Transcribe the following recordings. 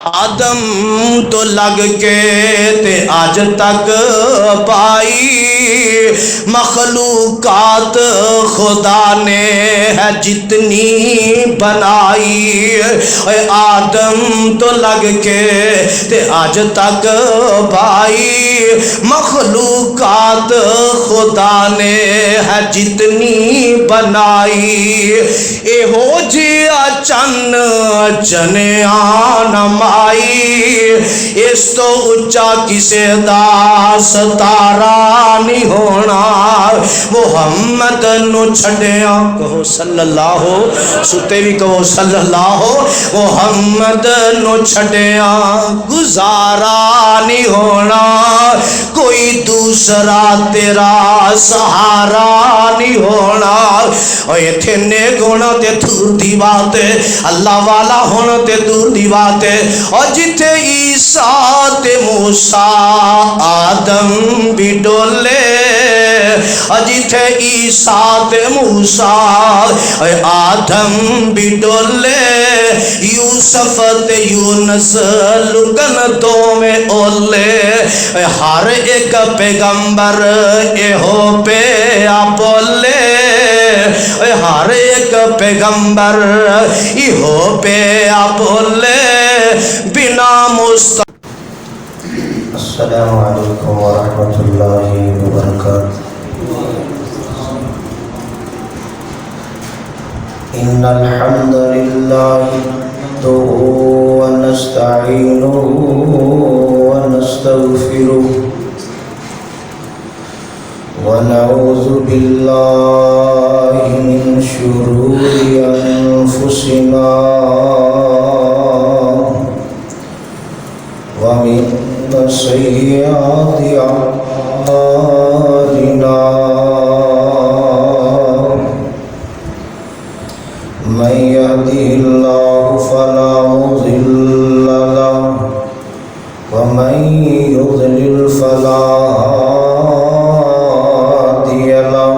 آدم تو لگ کے تے آج تک پائی مخلوقات خدا نے ہے جتنی بنائی. آدم تو لگ کے تے آج تک پائی مخلوقات خدا نے ہے جتنی بنائی. اے ہو جیا چن چنیاں نمائی اس تو اچا کسے دا ستارہ نہیں ہونا. محمد نو چھڑیاں کہو صلی اللہ ستے بھی کہو صلی اللہ. محمد نو چھڑیاں گزارا نہیں ہونا کوئی دوسرا تیرا سہارا نہیں ہونا. اے تھے نیک ہونا تے دور دی بات ہے اللہ والا ہونا تے دور دی بات ہے. اور جتھے عیسیٰ تے موسیٰ آدم بھی ڈولے اور جتھے عیسیٰ تے موسیٰ آدم بھی ڈولے یوسف تے یونس لکن دو میں اولے ہر ایک پیغمبر ایہو پہ بولے ہر ایک پیغمبر ایہو پہ بولے بنا مست. السلام علیکم ورحمۃ اللہ وبرکاتہ. ان الحمد للہ نحمده ونستعینه ونستغفره ونعوذ باللہ من شرور انفسنا ومن سیئات اعمالنا من يهده الله فلا مضل له ومن يضلل فلا هادي له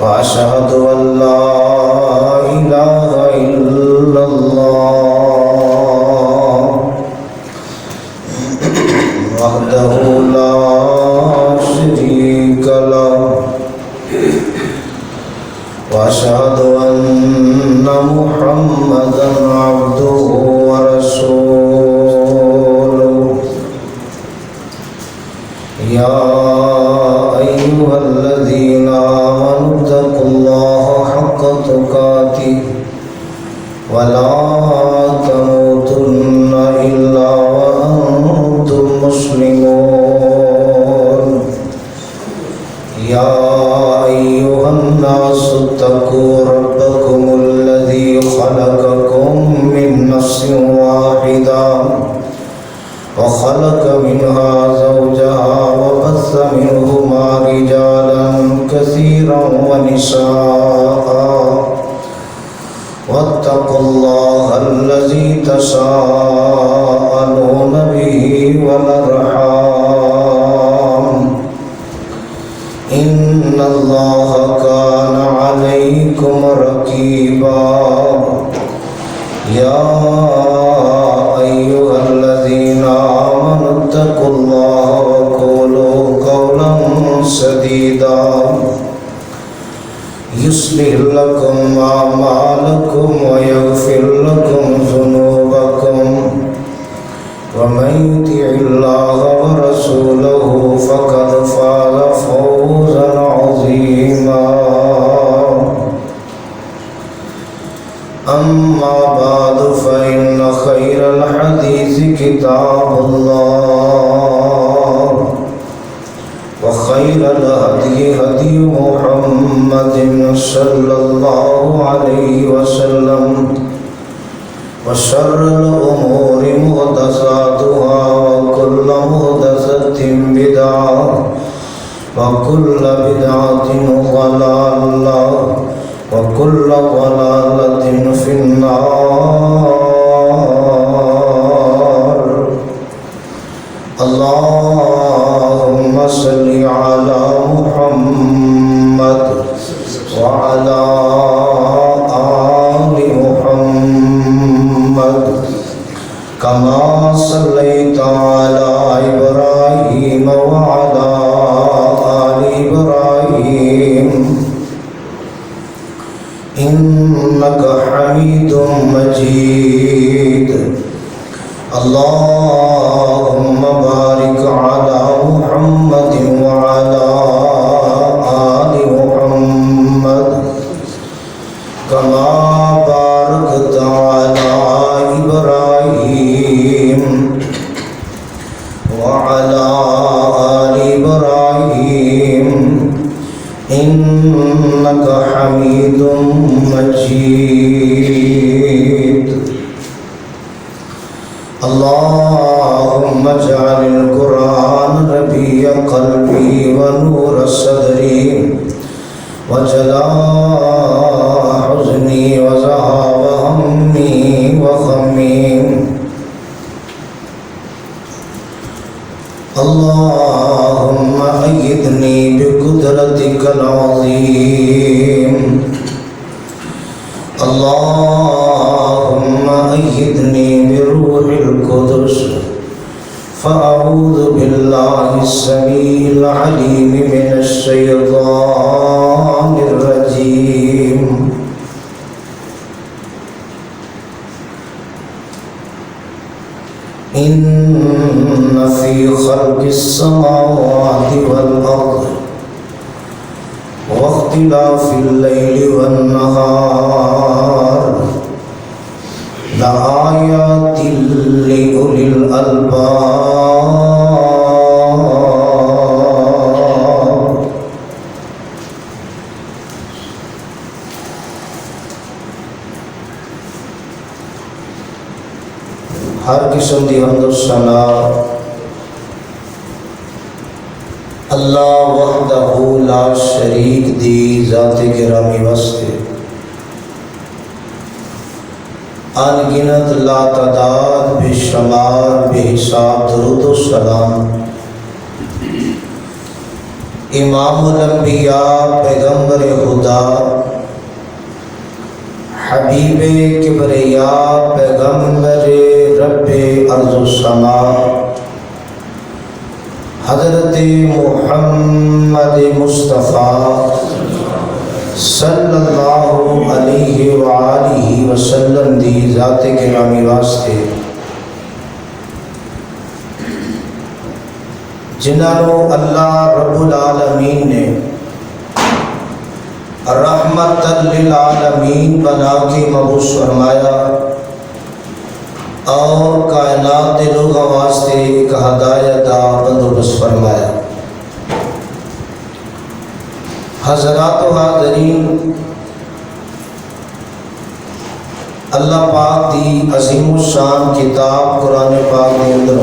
وأشهد أن لا إله إلا الله وحده لا شريك له وأشهد أن محمدا عبده ورسوله. يا أيها الذين آمنوا اتقوا الله حق تقاته ولا تموتن إلا وأنتم مسلمون. يا أيها الناس اتقوا ربكم الذي خلقكم من نفس واحدة وخلق منها زوجها وبث منهما رجالا كثيرا ونساء واتقوا الله الذي تساءلون به والأرحام إن الله كان عليكم رقيبا. يا أيها الذين آمنوا اتقوا الله وقولوا قولا سديدا يصلح لكم أعمالكم ويغفر لكم ذنوبكم ومن يطع الله ورسوله فقد فاز فوزا عظيما. أما بعد فإن خير الحديث كتاب الله وخير الهدي هدي محمد صلى الله عليه وسلم وشر الأمور محدثاتها وكل محدثة بدعة وكل بدعة ضلالة وكل ضلالة في النار. اللهم صل على محمد وعلى آل محمد كما صليت على إبراهيم وعلى آل إبراهيم إنك حميد مجيد اللهم بارك على محمد وعلى آل محمد كما باركت على إبراهيم وعلى آل إبراهيم إنك حميد مجيد اللهم اجعل القرآن ربيع قلبي ونور صدري وجلاء حزني وذهاب همي وغمي اللهم أيدني بقدرتك العظيم اللهم أيدني بروح القدس فأعوذ بالله السميع العليم من الشيطان الرجيم إن في خلق السماوات والأرض واختلاف الليل والنهار لآيات لأولي الألباب ہر قسم دی حمد و ثنا اللہ وحدہ لا شریک دی ذات گرامی واسطے ان گنت لا تعداد بے شمار بے حساب درود و سلام امام الانبیاء پیغمبر خدا حبیب کبریا پیغمبر رب ارض و سما حضرت محمد مصطفیٰ صلی اللہ علیہ وآلہ وسلم دی ذات گرامی واسطے جنہوں اللہ رب العالمین نے رحمت للعالمین بنا کے مبعوث فرمایا اور کائنات کے لوگوں واسطے ایک ہدایت کا بندوبست فرمایا۔ حضرات و حاضرین، اللہ پاک دی عظیم الشان کتاب قرآن پاک کے اندر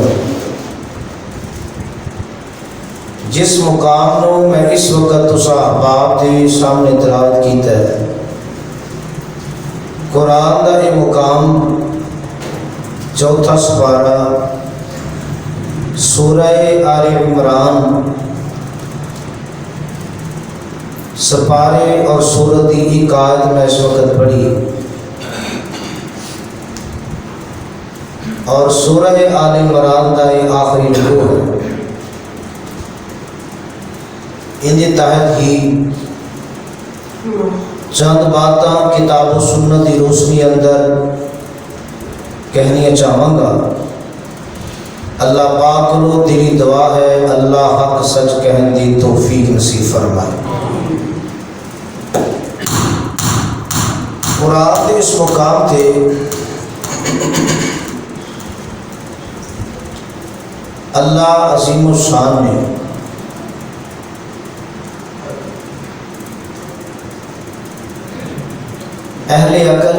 جس مقام نو میں اس وقت تسا احباب دے سامنے تلاوت کیتا ہے، قرآن دا یہ مقام چوتھا سپارہ سورہ آل عمران سپارے اور سورت کی ایک آیت میں اس وقت پڑھی اور سورہ آل عمران دا یہ آخری رکوع ہے۔ ان کے تحت ہی چند باتاں کتاب و سنت کی روشنی اندر کہنی چاہوں گا۔ اللہ پاک کو دلی دعا ہے اللہ حق سچ کہن دی توفیق نصیب فرمائے۔ قرآن کے اس مقام تھے اللہ عظیم الشان نے اہل عقل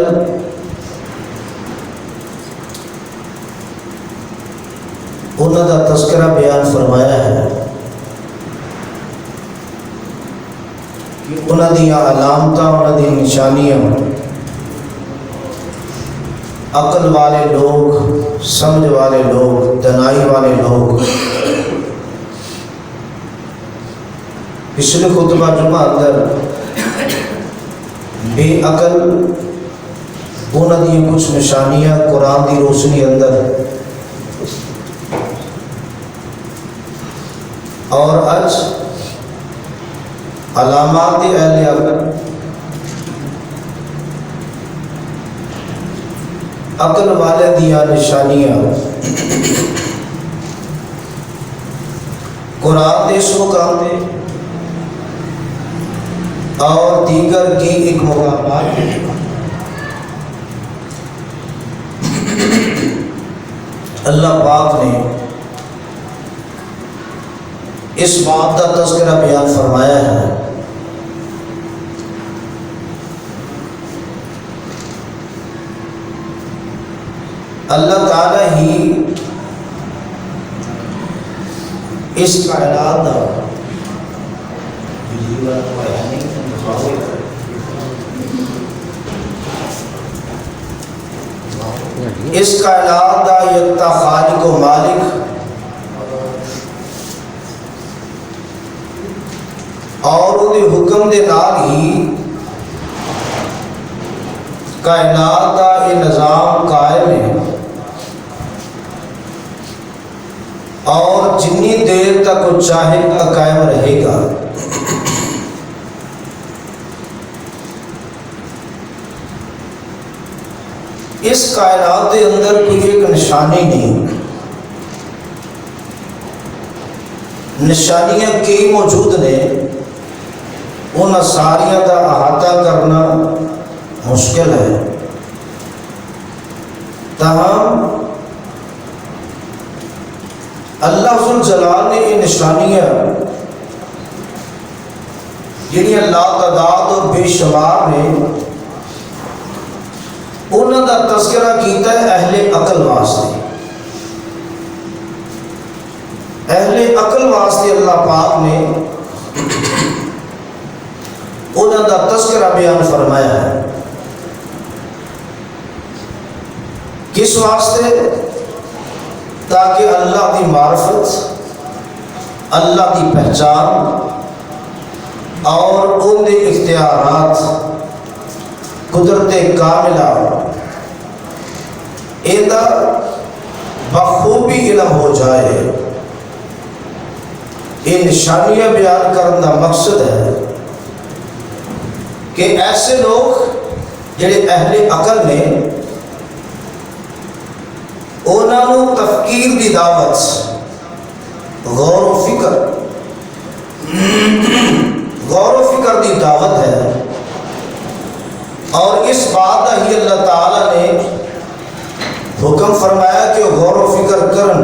انہوں کا تذکرہ بیان فرمایا ہے کہ انہوں کی علامتاں انہوں کی نشانیاں عقل والے لوگ، سمجھ والے لوگ، دانائی والے لوگ پچھلے خطبہ جمعہ اندر بے عقل انہاں دی کچھ نشانیاں قرآن دی روشنی اندر اور اج علامات اہل عقل والے دیا نشانیاں قرآن دے اس مقام دے اور دیگر کی ایک مقامات اللہ پاک نے اس بات کا تذکرہ بیان فرمایا ہے۔ اللہ تعالیٰ ہی اس کائنات کا اس کائنات کا یکتا خالق و مالک اور وہ حکم دے نال ہی کائنات کا یہ نظام قائم ہے اور جتنی دیر تک وہ چاہے گا قائم رہے گا۔ اس کائنات کے اندر کوئی ایک نشانی نہیں، نشانیاں کی موجود نے، ان ساریاں کا احاطہ کرنا مشکل ہے، تاہم اللہ ذو الجلال نے یہ نشانیاں جنہیں لا تعداد اور بے شمار نے انہوں کا تذکرہ کیتا ہے اہل عقل واسطے۔ اہل عقل واسطے اللہ پاک نے انہوں کا تذکرہ بیان فرمایا ہے۔ کس واسطے؟ تاکہ اللہ کی معرفت، اللہ کی پہچان اور ان کے اختیارات، قدرت کاملہ یہ بخوبی علم ہو جائے۔ یہ نشانیاں بیان کرنے کا مقصد ہے کہ ایسے لوگ جڑے اہل عقل نے انہوں تفکیر کی دعوت، غور و فکر کی دعوت ہے، اور اس بات کا ہی اللہ تعالیٰ نے حکم فرمایا کہ غور و فکر کرن۔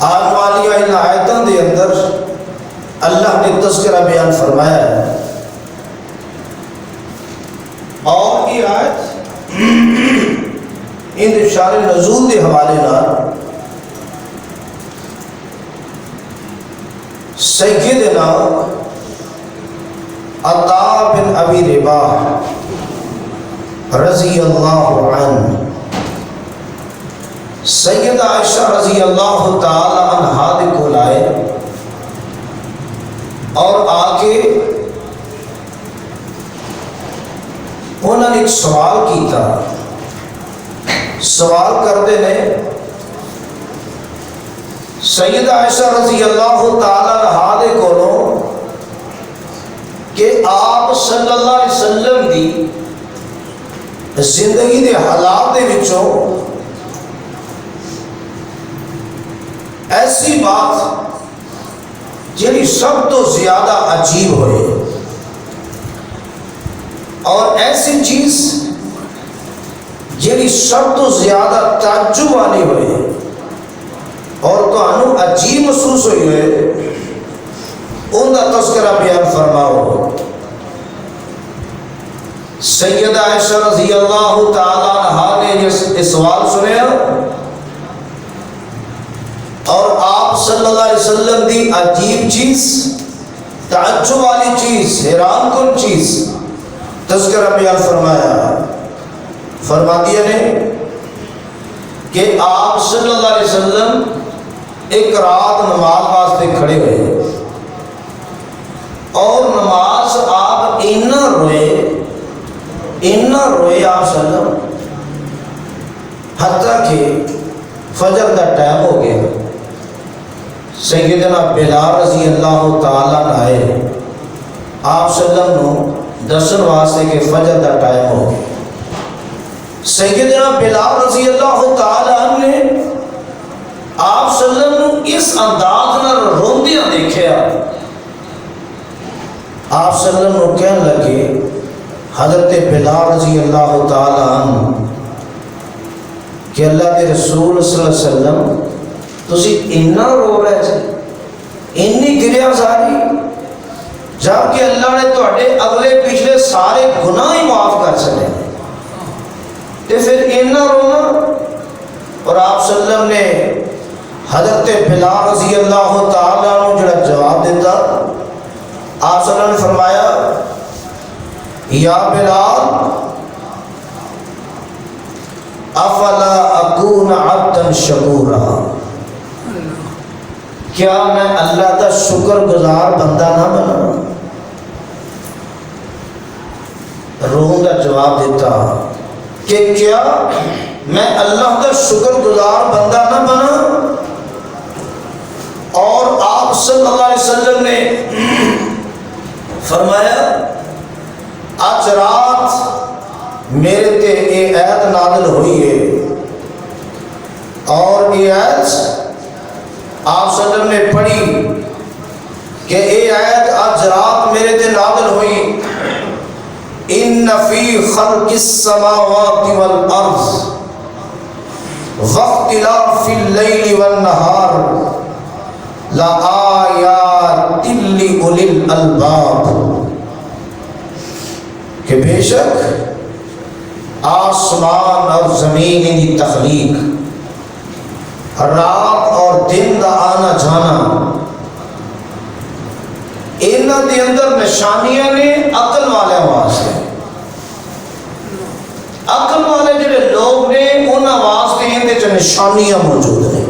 آن والی ان آیتوں کے اندر اللہ نے تذکرہ بیان فرمایا ہے، اور یہ آیت ان شان نزول کے حوالے نال سیدنا عطا بن ابی رباح رضی اللہ عنہ، سیدہ عائشہ رضی اللہ تعالی عنہا دے کول آئے اور آ کے انہوں نے ایک سوال کیتا۔ سوال کرتے ہیں سیدہ عائشہ رضی اللہ تعالی عنہا دے کولوں کہ آپ صلی اللہ علیہ وسلم دی زندگی دے حالات دے وچوں ایسی بات جڑی سب تو زیادہ عجیب ہوئے اور ایسی چیز جڑی سب تو زیادہ تعجب والی ہوئے اور تمہیں عجیب محسوس ہوئی ہوئے، ان کا تذکرہ بیان فرماؤ۔ سیدہ عائشہ رضی اللہ تعالی عنہا نے یہ سوال سنیا اور آپ صلی اللہ علیہ وسلم دی عجیب چیز، تعجب والی چیز، حیران کن چیز تذکرہ بیان فرمایا۔ فرما دیا نے کہ آپ صلی اللہ علیہ وسلم ایک رات نماز واسطے کھڑے ہوئے اور نماز آپ اینا روئے، اتنا روئے آپ صلی اللہ علیہ وسلم، حتیٰ کہ فجر کا ٹائم ہو گیا. سیدنا بلال رضی اللہ تعالیٰ نے آئے آپ صلی اللہ علیہ وسلم دسن واسطے کہ فجر کا ٹائم ہو گیا. سیدنا بلال رضی اللہ تعالیٰ نے آپ صلی اللہ علیہ وسلم اس انداز میں روندیاں دیکھیا. آپ صلی اللہ علیہ وسلم کہنے لگے حضرت بلال رضی اللہ تعالیٰ عنہ کہ اللہ کے رسول صلی اللہ علیہ وسلم تسی اتنا رو رہے تھے، اتنی گریہ ساری، جبکہ اللہ نے تواڈے اگلے پچھلے سارے گناہ ہی معاف کر سکے، تو پھر اتنا رونا؟ اور آپ صلی اللہ علیہ وسلم نے حضرت بلال رضی اللہ تعالیٰ عنہ جڑا جواب دیتا، آپ صلی اللہ علیہ وسلم نے فرمایا یا بلال افلا اکون عبدا شکورا، کیا میں اللہ کا شکر گزار بندہ نہ بنا؟ روح کا جواب دیتا کہ کیا میں اللہ کا شکر گزار بندہ نہ بنا؟ اور آپ صلی اللہ علیہ وسلم نے فرمایا آج رات میرے تے یہ آیت نازل ہوئی ہے، اور یہ آیت آپ صلی اللہ علیہ وسلم نے پڑھی کہ یہ آیت آج رات میرے تے نازل ہوئی، ان فی خلق السماوات والارض واختلاف اللیل والنہار لآیات لأولی الالباب، کہ بے شک آسمان اور زمین کی تخلیق، رات اور دن کا آنا جانا، انہاں دے اندر نشانیاں نے عقل والے واسطے. عقل والے جڑے لوگ نے انہاں واسطے اندے چ نشانیاں موجود ہیں.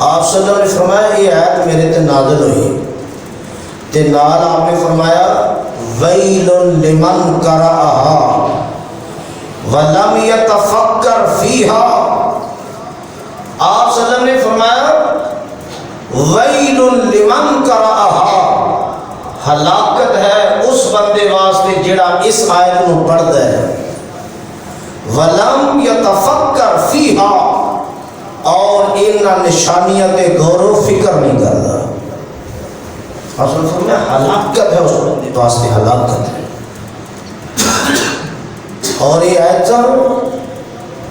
آپ صلی اللہ علیہ وسلم نے فرمایا یہ آیت میرے تے نازل ہوئی، تے نال آپ نے فرمایا ویل لمن قرأہا ولم یتفکر فیہا. آپ صلی اللہ علیہ وسلم نے فرمایا ویل لمن قرأہا، ہلاکت ہے اس بندے واسطے جڑا اس آیت کو پڑھتا ہے، ولم یتفکر فیہا، اور ان نشانیاں تے غور و فکر نہیں کرتا. اصل میں ہلاکت ہے اس بندے واسطے، ہلاکت ہے. اور یہ آیتاں،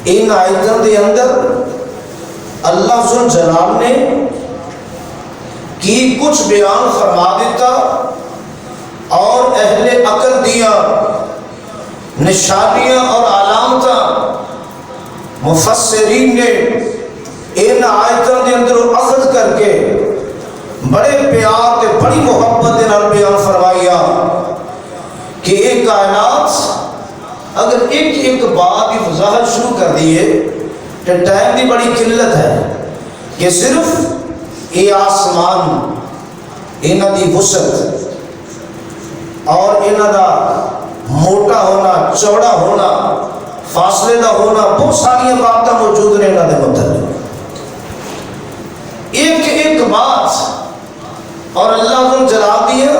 ان آیتوں کے اندر اللہ ذو جلال نے کی کچھ بیان فرما دیتا، اور اہل عقل دیا نشانیاں اور علامتاں مفسرین نے ان آیتوں کے اندر اخذ کر کے بڑے پیار تے بڑی محبت نال بیان فرمایا کہ یہ کائنات اگر ایک ایک بات کی وضاحت شروع کر دیے تو ٹائم کی بڑی قلت ہے کہ صرف یہ آسمان، انہاں دی وسعت اور انہاں دا موٹا ہونا، چوڑا ہونا، فاصلے دا ہونا، بہت ساری باتیں موجود نے انہاں دے متعلق. ایک ایک بات اور اللہ نے جلا دیا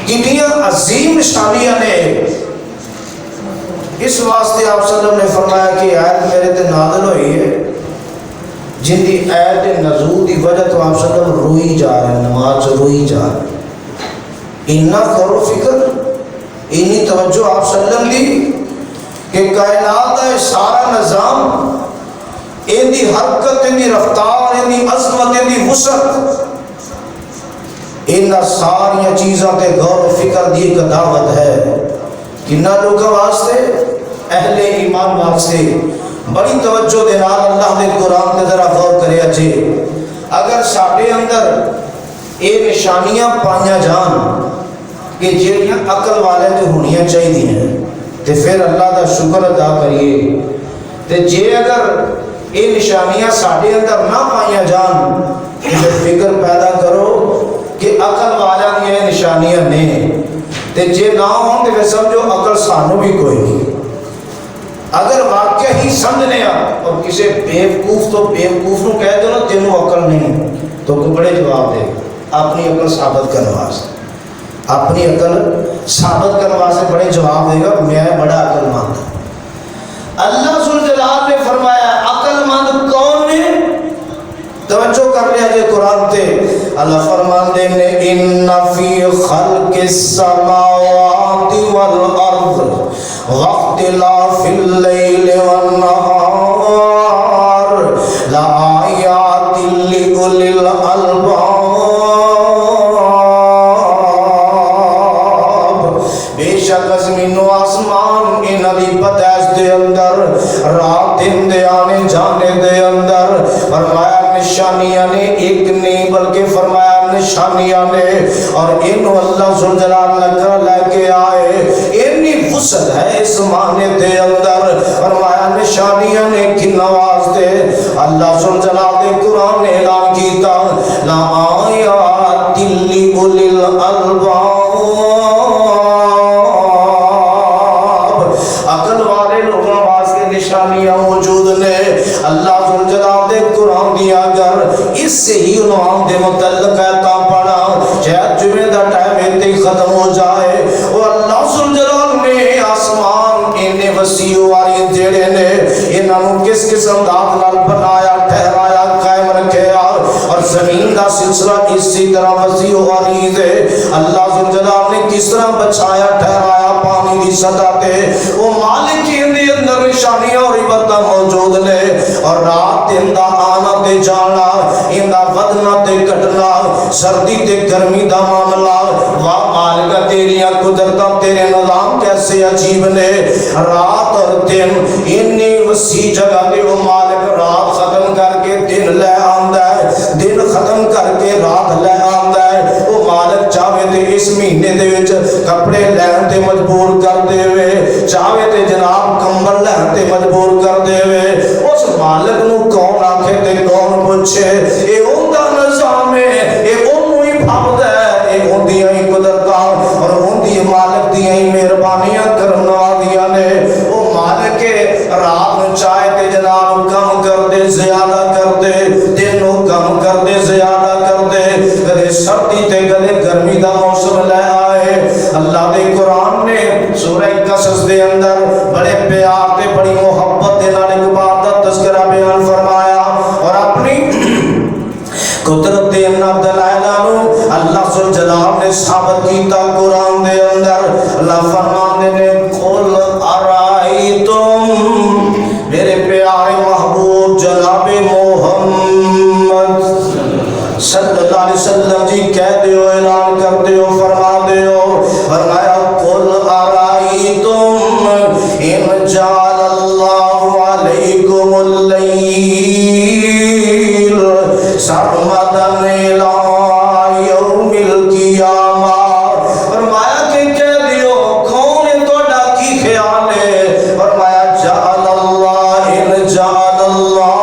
کتنیاں عظیم نشانیاں نے. اس واسطے آپ صلی اللہ علیہ وسلم نے فرمایا کہ آیت میرے تے نازل ہوئی ہے، جن دی آیت نزول دی وجہ تو آپ صلی اللہ علیہ وسلم روئی جا رہے ہیں، نماز روئی جا رہے ہیں. اتنا غور و فکر، اتنی توجہ آپ صلی اللہ علیہ وسلم دی کہ کائنات کا سارا نظام، ان دی حرکت، ان دی رفتار، ان دی عظمت، ان دی وسعت، ان ساری چیزاں تے غور و فکر دی ایک دعوت ہے. کنہ لوگوں واسطے؟ اہل ایمان واسطے. بڑی توجہ دے نال اللہ دے قرآن تے ذرا غور کرے اچھے. اگر ساڈے اندر یہ نشانیاں پائیاں جان کہ جہاں عقل والے تے ہونیاں چاہیے ہیں، تو پھر اللہ کا شکر ادا کریے. تے جے اگر یہ نشانیاں ساڈے اندر نہ پائیاں جان تو فکر پیدا کرو کہ عقل والا یہ نشانیاں نے، تے جے نہ ہون تے پھر سمجھو عقل سانو بھی کوئی نہیں. اگر واقعہ ہی سمجھنے اور کسی بیوقوف تو بیوقوف نو کہہ دو نا تینوں عقل نہیں تو کوئی بڑے جواب دے اپنی عقل ثابت کرنے واسطے. اپنی عقل ثابت کرنے واسطے بڑے جواب دے گا میں بڑا عقل مند ہوں. اللہ ذوالجلال نے فرمایا عقل مند کون نے؟ توجہ کر لیا جے قرآن تے. اللہ فرماندے نے ان فی خلق السماوات والارض واختلاف اللیل والنہار لآیات لأولی الالباب. بے شک زمین و آسمان انہاں دی پیدائش دے اندر رات دن دے آنے جانے دے اندر فرمایا نشانیاں نے ایک نہیں بلکہ فرمایا نشانیاں نے اور انہوں اللہ ذوالجلال لکر لے کے آئے انی وسعت ہے اس معنی دے اندر. فرمایا نشانیاں نے کی نواز دے اللہ ذوالجلال دے قرآن نے اعلان کیتا لا آیات لأولی الالباب. عقل والے لوگوں واسطے نشانیاں موجود نے. اللہ ذوالجلال دے قرآن دیا اگر اس سے ہی عنوان دے متعلق آیتاں پڑھا شاید جمعہ دا ٹائم ایتے ہی ختم ہو جائے. وہ اللہ ذوالجلال نے آسمان انہیں وسیع والی جڑے نے انہوں کس قسم داد لال بنایا ٹھہرایا قائم رکھیا اور زمین دا سلسلہ اسی طرح وسیع والی ہے. اللہ ذوالجلال نے کس طرح بچایا ٹھہرایا پانی دی سطح تے. وہ مالک کے اندر نشانیاں اور عبرتاں موجود نے اور رات دن دا آنا تے جانا ان دا ودنا تے کٹنا سردی تے گرمی دا معاملہ. واہ مالکہ تیریاں قدرتاں تیرے نظام کیسے عجیب نے. رات اور دن انی وسیع جگہ دے وہ مالک رات ختم کر کے دن لے آندا ہے دن ختم کر کے رات لے آندا ہے. وہ مالک چاہے تے اس مہینے دے وچ کپڑے لین تے مجبور کر دے وے چاہے تے جناب کمبل لین تے مجبور کر دے وے. اس مالک نو کون آکھے تے کون پوچھے اے اوندا نظام ہے اے اونوں ہی بھاودا ہے اے اوندیاں ہی قدرتاں اور اوندی مالک دیاں ہی مہربانیاں کرن والیاں نے. او مالک رات نو چاہے تے جناب کم کر دے زیادہ کر دے دن نو کم کر دے زیادہ کر دے کدے سردی تے کدے گرمی دا موسم لے آئے. اللہ دے قرآن نے سورہ قصص دے اندر بڑے پیار تے بڑی محبت دے نال ایک بات دا تذکرہ بیان فرمایا اور اپنی قدرت دے دلائل نو اللہ ذوالجلال نے ثابت کیتا قرآن دے اندر. اللہ فرماندے نے قل ارائیتم میرے پیارے محبوب جناب محمد صلی اللہ علیہ وسلم جی کہہ دیو اعلان کر دیو فرما دیو. فرمایا قل ارائیتم ان جعل اللہ علیکم اللیل سرمدن الی یوم القیامہ. فرمایا کہ کہہ دیو کون ہے توڑا کی خیال ہے. فرمایا جعل اللہ ان جعل اللہ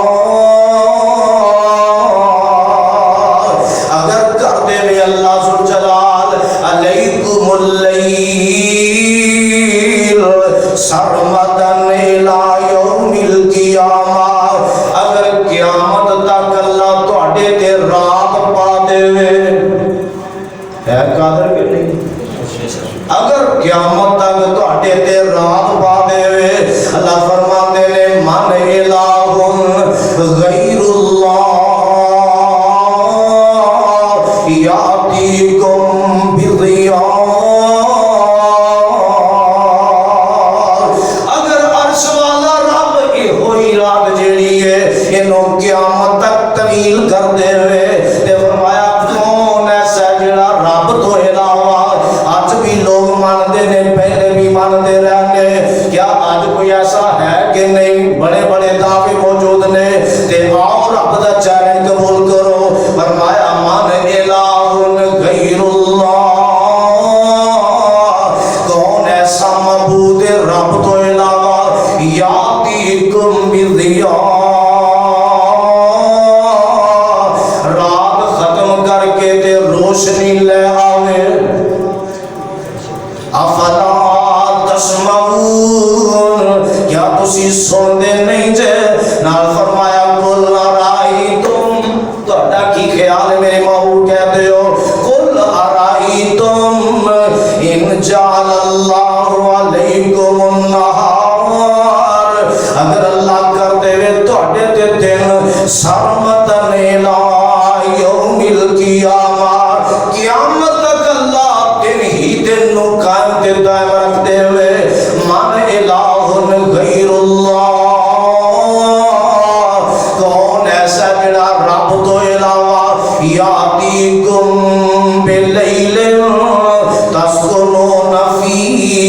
اگر کر دے میں اللہ ذوالجلال علیکم اللیل سرمدن الی یوم القیامہ اگر قیامت تک اللہ تواڈے تے رات پا دے ہے قادر کہ نہیں. اگر قیامت تک تواڈے تے رات پا دے اللہ فرماندے نے من الہ غیر اللہ یاتیکم بضیاء. اگر عرش والا رب یہ ہوئی رات جیڑی ہے انہوں قیامت تک طویل کر دے ہوئے تے فرمایا کون ایسا جڑا رب تو علاوہ آج بھی لوگ ماندے نے پہلے بھی ماندے رہنے. کیا آج کوئی ایسا ہے کہ نہیں؟ بڑے بڑے دعوے موجود نے تے آؤ رب دا چیلنج قبول کرو. فرمایا من الہ غیر اللہ کون ایسا معبود رب تو علاوہ یاتیکم بضیاء رات ختم کر کے تے روشنی لے آوے. تسی سن دے نہیں جے نال فرمایا قل ارائیتم تہاڈا کی خیال ہے میرے محبوب کہتے ہو قل ارائیتم ان جعل اللہ علیکم النہار اگر اللہ کر دے تہاڈے تے دن سرمدن الی یوم القیامہ قیامت تک اللہ دن ہی دن نو قائم تے دائم رکھ دے ہوئے من الہ غیر اللہ کون ایسا جڑا رب تو علاوہ یاتیکم باللیل تسکنون فیہ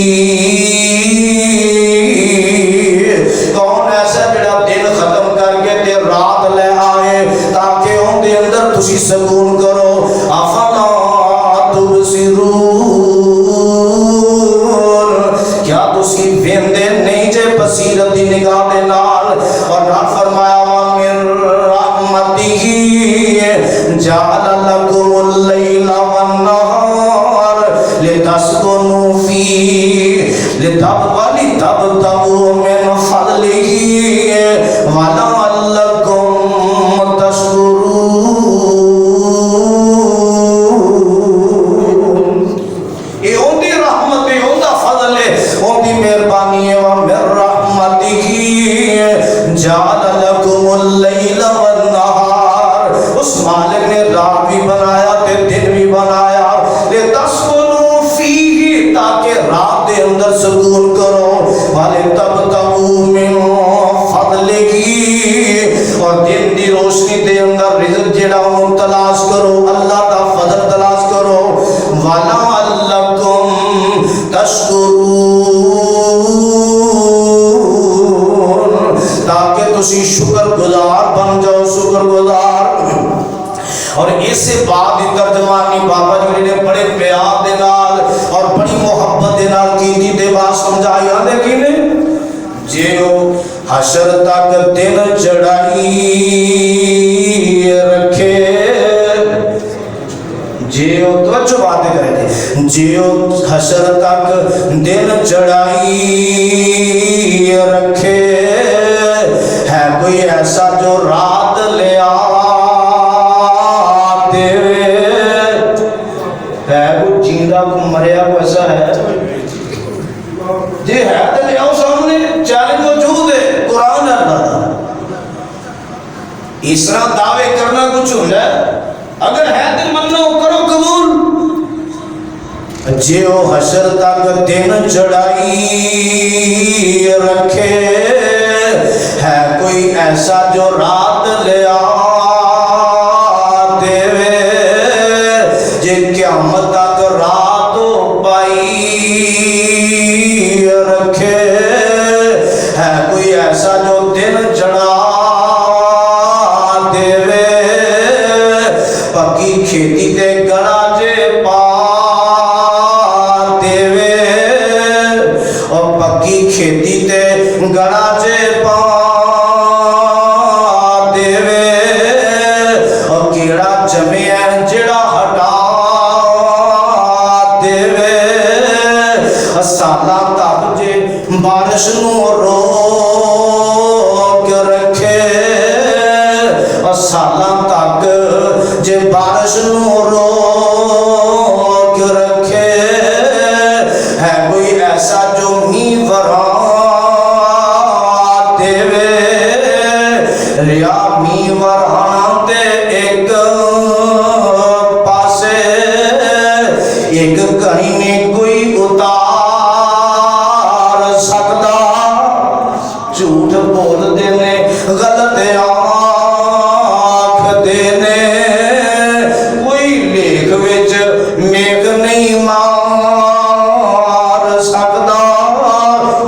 کون ایسا جڑا دن ختم کر کے تے رات لے آئے تاکہ ان دے اندر تسی سکون کرو افلا تبصرون کیا تسی ویندے نہیں جے بصیرت دی نگاہ دے نال اور نال فرمایا وَمِن رَحْمَتِهِ جَعَلَ لَكُمُ اللَّيْلَ وَالنَّهَارَ لِتَسْكُنُوا فِيهِ وَلِتَبْتَغُوا مِنْ فَضْلِهِ وَلَعَلَّكُمْ تَشْكُرُونَ یہ ہوندی رحمت ہے ہوندہ فضل ہے ہوندی مہربانی ہے وَمِن رَحْمَتِهِ جَعَلَ لَكُمُ اللَّيْلَ وَالنَّهَارَ اس مالک نے رات بھی بنایا تے دن بھی بنایا لِتَسْكُنُوا فِيهِ تاکہ رات دے اندر سکون کرو وَلِتَبْتَغُوا مِن فَضْلِهِ اور دن دی روشنی دے اندر رزق جڑا وہ تلاش کرو اللہ دا فضل تلاش کرو وَلَعَلَّكُمْ تَشْكُرُونَ تاکہ تسی شکر گزار بن جاؤ شکر گزار اور اس سے بعد ترجمانی بابا جی نے بڑے پیار دے نال اور بڑی محبت دے نال کی تے بات سمجھائی آندے کی نے جیو حشر تک دن چڑھائی رکھے جیو توجہ باتیں کریں گے جیو حشر تک دن چڑھائی رکھے ہے کوئی ایسا جو رات لے آتے ہے کوئی جیندہ کو مریا کو ایسا ہے جی ہے تو لے آؤ سامنے چیلنج موجود ہے قرآن اللہ اس طرح دعوے کرنا کچھ ہو جائے اگر ہے دل مننا ہو کرو قبول جیو حشر تک دن چڑھائی رکھے ہے کوئی ایسا جو رات لے آتے وے جے قیامت تک رات پائی رکھے ہے کوئی ایسا جو دن چڑھا دے وے پکی کھیتی تے گڑا جے پا دے وے اور پکی کھیتی تے گڑا جے پا دے وے اور کیڑا جمعے جڑا ہٹا دے وے سالہ تک جے بارش نو روک رکھے اور سالہ تک جے بارش نو روک رکھے ہے کوئی ایسا جو می وران دے وے ریا می وران دے ایک پاسے ایک کہیں میں کوئی اتار سکتا جھوٹ بول دینے غلط آنکھ دینے کوئی لیکھ وچ میک نہیں مار سکتا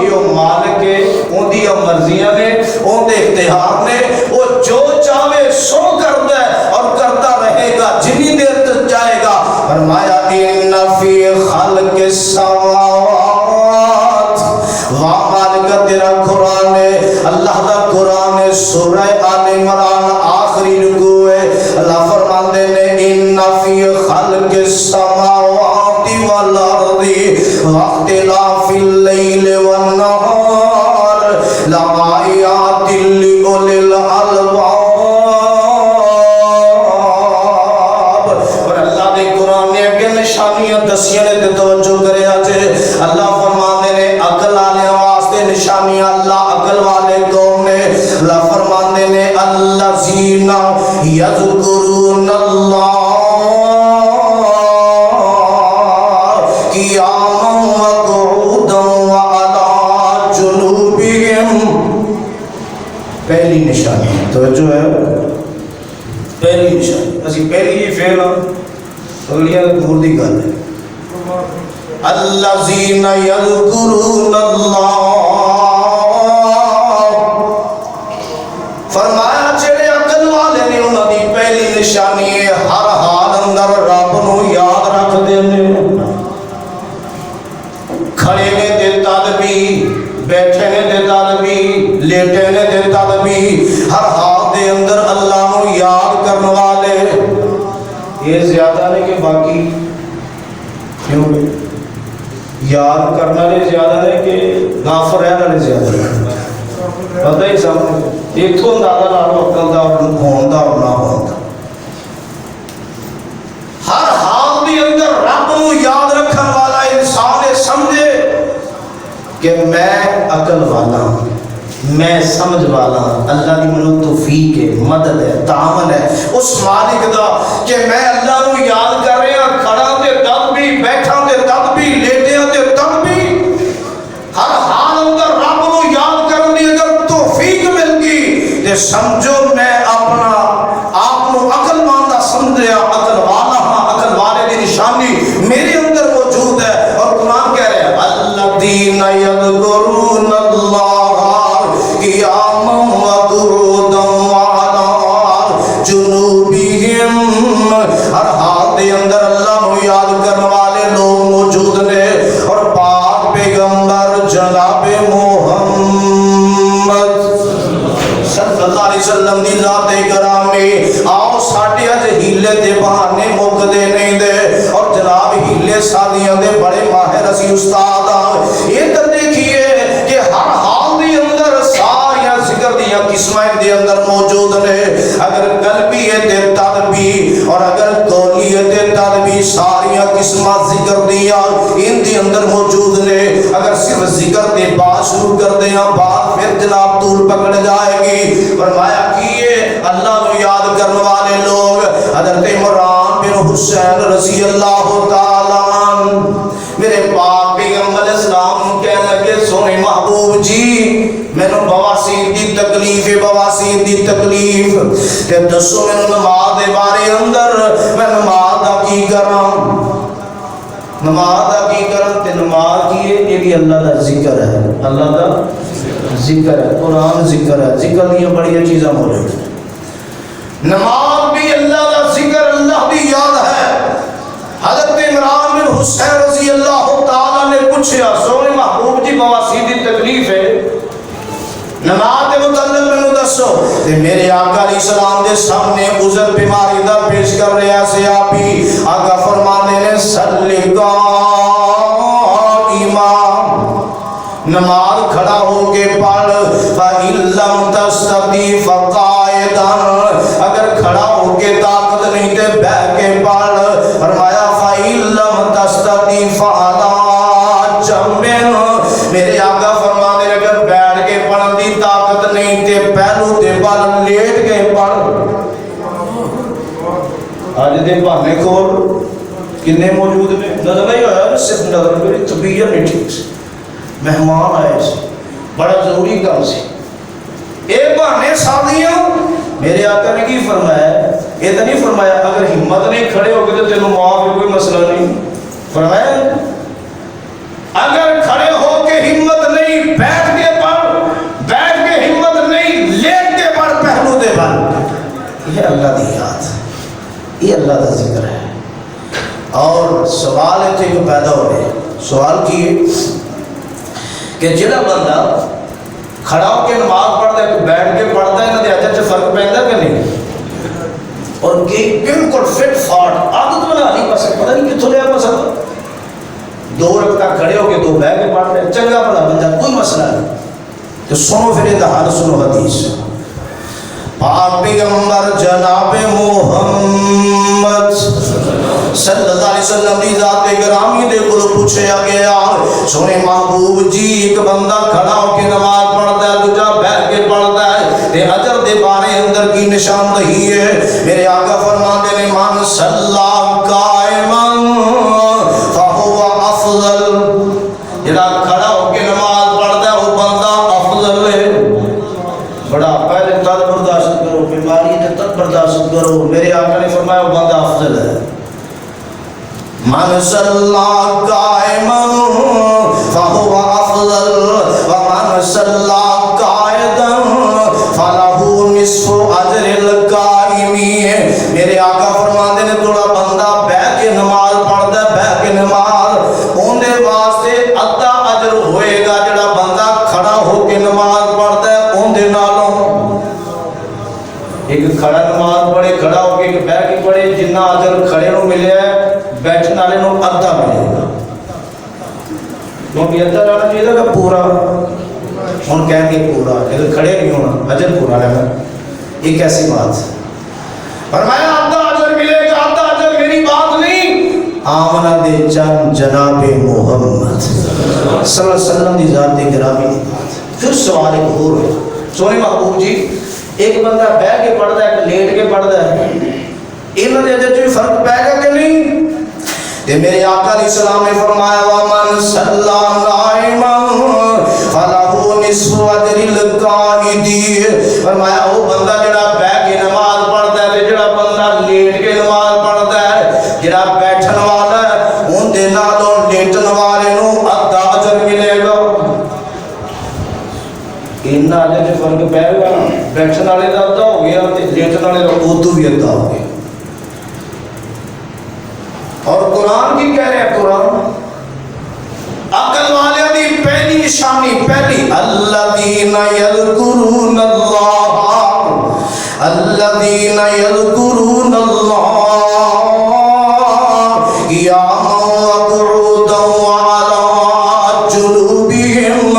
یہ مالک ہے ان دی مرضیاں نے ان دے اختیار نے وہ جو چاہے سو کرتا ہے اور کرتا رہے گا جنی دیر تک جائے گا فرمایا ان فی خلق السماوات مالک تیرا قرآن ہے اللہ دا قرآن ہے سورہ آل عمران آخری رکوع ہے اللہ فرماتے ہیں ان فی خلق السماوات والارض واختلاف اللیل والنہار آیات لأولی الالباب، اور اللہ نے قرآن نے اگے نشانیاں دسیاں نے تے توجہ کرے آجے اللہ فرمانے نے عقل والے واسطے نشانیاں اللہ عقل والے قوم نے اللہ فرمانے نے الذین یذکرون اللہ قیاما وقعودا وعلی جنوبہم. پہلی نشانی توجہ ہے، پہلی نشانی اسی پہلی ہی فعل اگلیاں دور دی گل ہے. الذین یذکرون اللہ، فرمایا جڑے عقل والے نے انہاں دی پہلی نشانی ہے ہر حال اندر رب نو یاد رکھ دے نے. کھڑے نے تے تدبیر، بیٹھے نے تے تدبیر، لیٹے نے تے تدبیر، ہر حال دے اندر اللہ نو یاد کرنے والے. یہ زیادہ نہیں کہ باقی کیوں یاد کرنا لے زیادہ ہے کہ غافر رہنا لے زیادہ ہے. پتہ ہی سامنے اتھوں اندازہ لا لو عقل دا اور ہون دا اور نہ ہون دا. ہر حال دی اندر رب نو یاد رکھن والا انسان سمجھے کہ میں عقل والا ہوں، میں سمجھ والا ہوں، اللہ دی منو توفیق ہے، مدد ہے، تعاون ہے اس مالک دا کہ میں اللہ نو یاد کر رہا ہوں. کھڑا تے تب بھی، بیٹھا تے تب بھی، لیٹے تے تب بھی، ہر حال اندر رب نو یاد کرن دی اگر توفیق مل گئی تے سمجھو میں اپنا آپ نو عقل ماندا سمجھیا، عقل والا ہاں، عقل والے دی نشانی میرے اندر موجود ہے. اور قرآن کہہ رہے ہیں الذین یذکرون اللہ قیاما وقعودا وعلی جنوبہم، ہر حال دے اندر اللہ نو یاد کرنے والے لوگ موجود نے. اور پاک پیغمبر جناب محمد صلی اللہ علیہ وسلم دی ذات گرامی آؤ ساڈے اج ہیلے تے بہانے مکدے نہیں دے اور جناب ہیلے سادیاں دے بڑے ماہر اسی استاد آ. یہ تے دیکھیے کہ ہر حال دے اندر ساریاں ذکر دیاں قسمیں دے اندر موجود نے. اگر قلبی ہے تے تدبیر اور اگر قولی ہے تے تدبیر ساریاں قسمیں ذکر دیاں ان دے اندر موجود نے. اگر صرف ذکر دے بات شروع کر دیاں بات پھر جناب طول پکڑ جائے گی. فرمایا کیے اللہ نو یاد کرنے والے لوگ حضرت عمران بن حسین رضی اللہ تعالیٰ عنہ میرے پاک پیغمبر اسلام کہنے لگے سونے محبوب جی میں نے بواسیر دی تکلیف بواسیر دی تکلیف کہ دسو میں نماز دے بارے اندر میں نماز دا کی کراں، نماز دا کی کراں. تے نماز کی ہے یہ بھی اللہ دا ذکر ہے، اللہ دا ذکر ہے، قرآن ذکر ہے، ذکر دیاں بڑی چیزاں موجود ہیں. نماز بھی اللہ دا ذکر، اللہ بھی یاد ہے. حضرت عمران بن حسین رضی اللہ تعالیٰ نے پوچھا سونے محبوب جی بواسیر دی تکلیف ہے نماز دے متعلق میں دسو. تے میرے آقا علیہ السلام دے سامنے عذر بیماری دا پیش کر رہا سے آپی آقا فرمانے نے صلی قائما، نماز کھڑا ہو کے پڑھ. فَإِن لَّمْ تَسْتَطِعْ فَقَاعِدًا، اگر کھڑا ہو کے طاقت نہیں تے بیٹھ کے پڑھ. فرمایا فَإِن لَّمْ تَسْتَطِعْ فَعَلَىٰ جَنبٍ، میرے آقا فرمانے اگر بیٹھ کے پڑھن دی طاقت نہیں تے پہلو تے بال لیٹ کے پڑھ. آج دے بہانے کھول کنے موجود نے نظر نہیں آیا صرف نظر میری طبیعت نہیں ٹھیک سے مہمان آئے سے بڑا ضروری کام سے اے بہانے سادیاں. میرے آقا نے کی فرمایا یہ تو نہیں فرمایا اگر ہمت نہیں کھڑے ہو گئے تو تینوں معاف ہے کوئی مسئلہ نہیں. فرمایا اگر کھڑے ہو کے ہمت نہیں بیٹھ کے پڑھ، بیٹھ کے ہمت نہیں لیٹ کے پڑھ پہلو دے پڑھ. یہ اللہ دی یاد، یہ اللہ دا ذکر ہے. اور سوال ہے کہ پیدا ہو رہے سوال کیے کہ جڑا بندہ کھڑا ہو کے نماز پڑھتا ہے تو بیٹھ کے پڑھتا ہے نہ دیاجت سے فرق پہنتا کہ نہیں. اور کہ بالکل فٹ فاٹ عادت بنا نہیں پسند پتہ نہیں کتوں لیا پسند. 2 رکعت کھڑے ہو کے 2 بیٹھ کے پڑھتے ہیں چنگا بڑا بندہ کوئی مسئلہ نہیں. تو سنو پھر یہ حال سنو حدیث پاک پیغمبر جناب محمد صلی اللہ علیہ وسلم دی ذات گرامی دے کولوں پوچھیا گیا سونے محبوب جی ایک بندہ کھڑا ہو کے نماز پڑھتا ہے دوجا بیٹھ کے پڑھتا ہے تے اجر دے بارے اندر کی نشاندہی ہے میرے آقا فرماتے ہیں من صلی قائما فہو افضل جڑا کھڑا ہو کے نماز پڑھتا ہے وہ بندہ افضل ہے بڑا پہلے تد برداشت کرو بیماری نے تد برداشت کرو میرے آقا نے فرمایا وہ بندہ افضل ہے من صلی قائما فهو افضل ومن صلی قائدا فلہ نصف اجر القائمین میرے آقا فرماتے ہیں تھوڑا بندہ بیٹھ کے نماز پڑھتا ہے بیٹھ کے نماز اندے واسطے ادھا اجر ہوئے گا جڑا بندہ کھڑا ہو کے نماز پڑھتا ہے اندے نالوں ایک کھڑا نماز پڑھے کھڑا ہو کے بیٹھ کے پڑھے جنہ اجر کھڑے نو ملے ہے بیٹھنے والے نو ادھا ملے گا کیونکہ ادھا جانا چاہیے گا پورا ہوں کہیں گے پورا لیکن کھڑے نہیں ہونا اجر پورا رہنا یہ کیسی بات فرمایا ادھا اجر ملے گا ادھا اجر میری بات نہیں آمنہ دے چند جناب محمد صلی اللہ علیہ وسلم دی ذات گرامی دی بات پھر سوال ایک اور ہے سونے محبوب جی ایک بندہ بیٹھ کے پڑھتا ہے ایک لیٹ کے پڑھتا ہے انہوں نے اجر جو فرق پائے گا کہ نہیں کہ میرے آقا علیہ السلام نے فرمایا وَمَنْ صَلَّى قَائِمًا فَلَهُ نِصْفُ أَجْرِ الْقَائِدِ فرمایا وہ بندہ جڑا بیٹھ کے نماز پڑھتا ہے جڑا بندہ لیٹ کے نماز پڑھتا ہے جڑا بیٹھن والا ہے ان دے نالوں لیٹن والے نو ادھا اجر ملے گا اتنا اجر جو فرق پائے گا بیٹھن والے دا ادھا ہو گیا تے لیٹن والے دا ادھا بھی ادھا ہو گیا اور قرآن کی کہہ رہے ہیں قرآن عقل والے دی پہلی نشانی پہلی الذین یذکرون اللہ الذین یذکرون اللہ قیاما وقعودا وعلی جنوبہم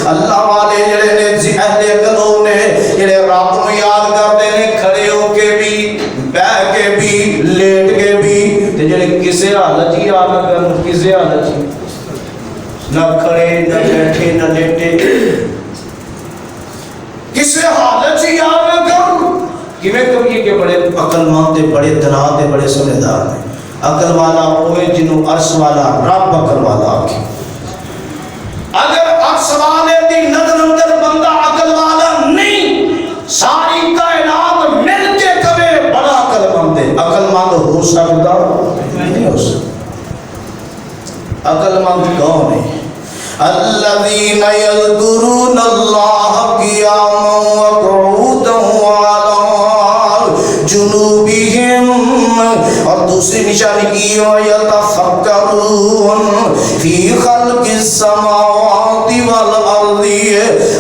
اللہ والے جڑے نے اہل قلوب نے جڑے رب کو یاد کرتے ہیں کھڑے ہو کے بھی بیٹھ کے بھی لیٹ کے بھی جڑے کسے حالت ہی آ نہ کرن کسے حالت ہی نہ کھڑے نہ بیٹھے نہ لیٹے کسے حالت ہی آ نہ کرن کیویں کریے کہ بڑے عقل مند تے بڑے دنا تے بڑے سمجھدار ہیں عقل والا ہوئے جنوں عرش والا رب عقل والا آکھے اگر عرش والے دی نظر اندر بندہ عقل والا نہیں ساری کائنات مل کے کبے بڑا عقل مند ہے عقل مند ہو سکتا نہیں ہو سکتا عقل مند کون ہے الذین یذکرون اللہ قیاما وقعودا وعلی جنوبہم اور دوسری نشانی کی یتفکرون فی خلق السماوات والارض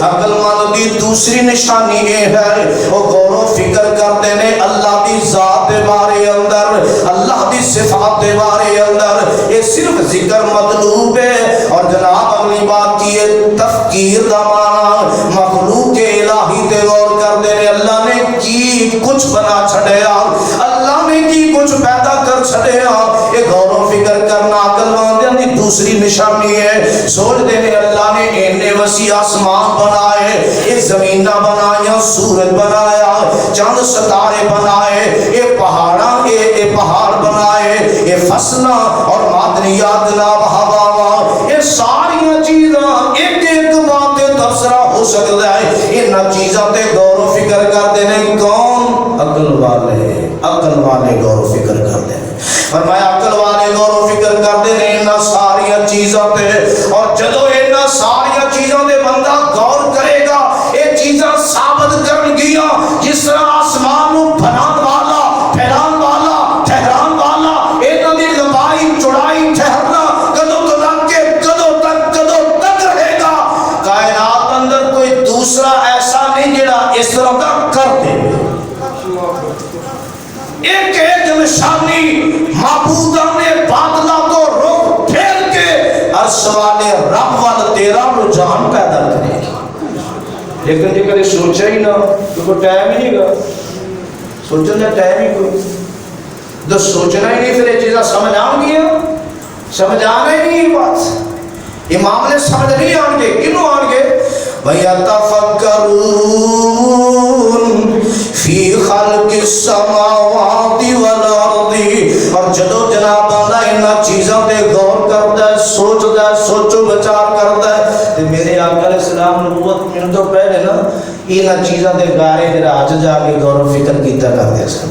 عقل مند دی دوسری نشانی یہ ہے وہ غور و فکر کرتے ہیں اللہ دی ذات بارے اندر اللہ دی صفات بارے اندر یہ صرف ذکر مطلوب ہے اور جناب اگلی بات کی ہے تفکیر دا معنی مخلوق الہی تے غور کرتے ہیں اللہ نے کی کچھ بنا چھڑیا اللہ نے کی کچھ پیدا کر چھڑیا یہ غور و فکر کرنا عقل مندوں دی دوسری نشانی ہے سوچ دے اللہ نے اتنے وسیع آسمان بنائے یہ زمینہ بنایا سورج بنایا چاند ستارے بنائے یہ پہاڑاں یہ پہاڑ بنائے یہ فصلہ اور معدنیات جناب ہوا یہ ساری چیزاں ایک ایک بات تبصرہ ہو سکتا ہے ان چیزاں تے غور و فکر کرتے ہیں کون عقل والے غور و فکر کرتے ہیں فرمایا عقل والے غور و فکر کرتے ہیں ان ساری چیزاں تے اور جدو ان ساری چیزوں تے بندہ غور کرے گا یہ چیزاں ثابت کرن گیا جس طرح آسمان نو بنان والا پھیلان والا ٹھہران والا انہاں دی لمبائی چوڑائی ٹھہرنا کدوں تو لگ کے کدوں تک رہے گا کائنات اندر کوئی دوسرا ایسا نہیں جڑا اس طرح کا کر دے ایک نشانی معبودہ نے بادلہ کو رخ پھیر کے عرش والے رب والا تیرا رجحان پیدا کرے گا لیکن جی کدے سوچا ہی نہ تو کوئی ٹائم ہی نہیں گا سوچنے کا ٹائم ہی کوئی تو سوچنا ہی نہیں پھر یہ چیزیں سمجھ آن گیا سمجھ آنا ہی نہیں یہ بات یہ معاملے سمجھ نہیں آن گے کنوں آن گے وَيَتَفَكَّرُونَ فِي خَلْقِ السَّمَاوَاتِ وَالْأَرْضِ اور جدو جناب اللہ انہاں چیزوں پہ غور کرتا ہے سوچتا ہے سوچو بچار کرتا ہے تو میرے آقا علیہ السلام نبوت من تو پہلے نا انہاں چیزوں پہ گارے جرا آج جا کے غور و فکر کیتا کرتے سن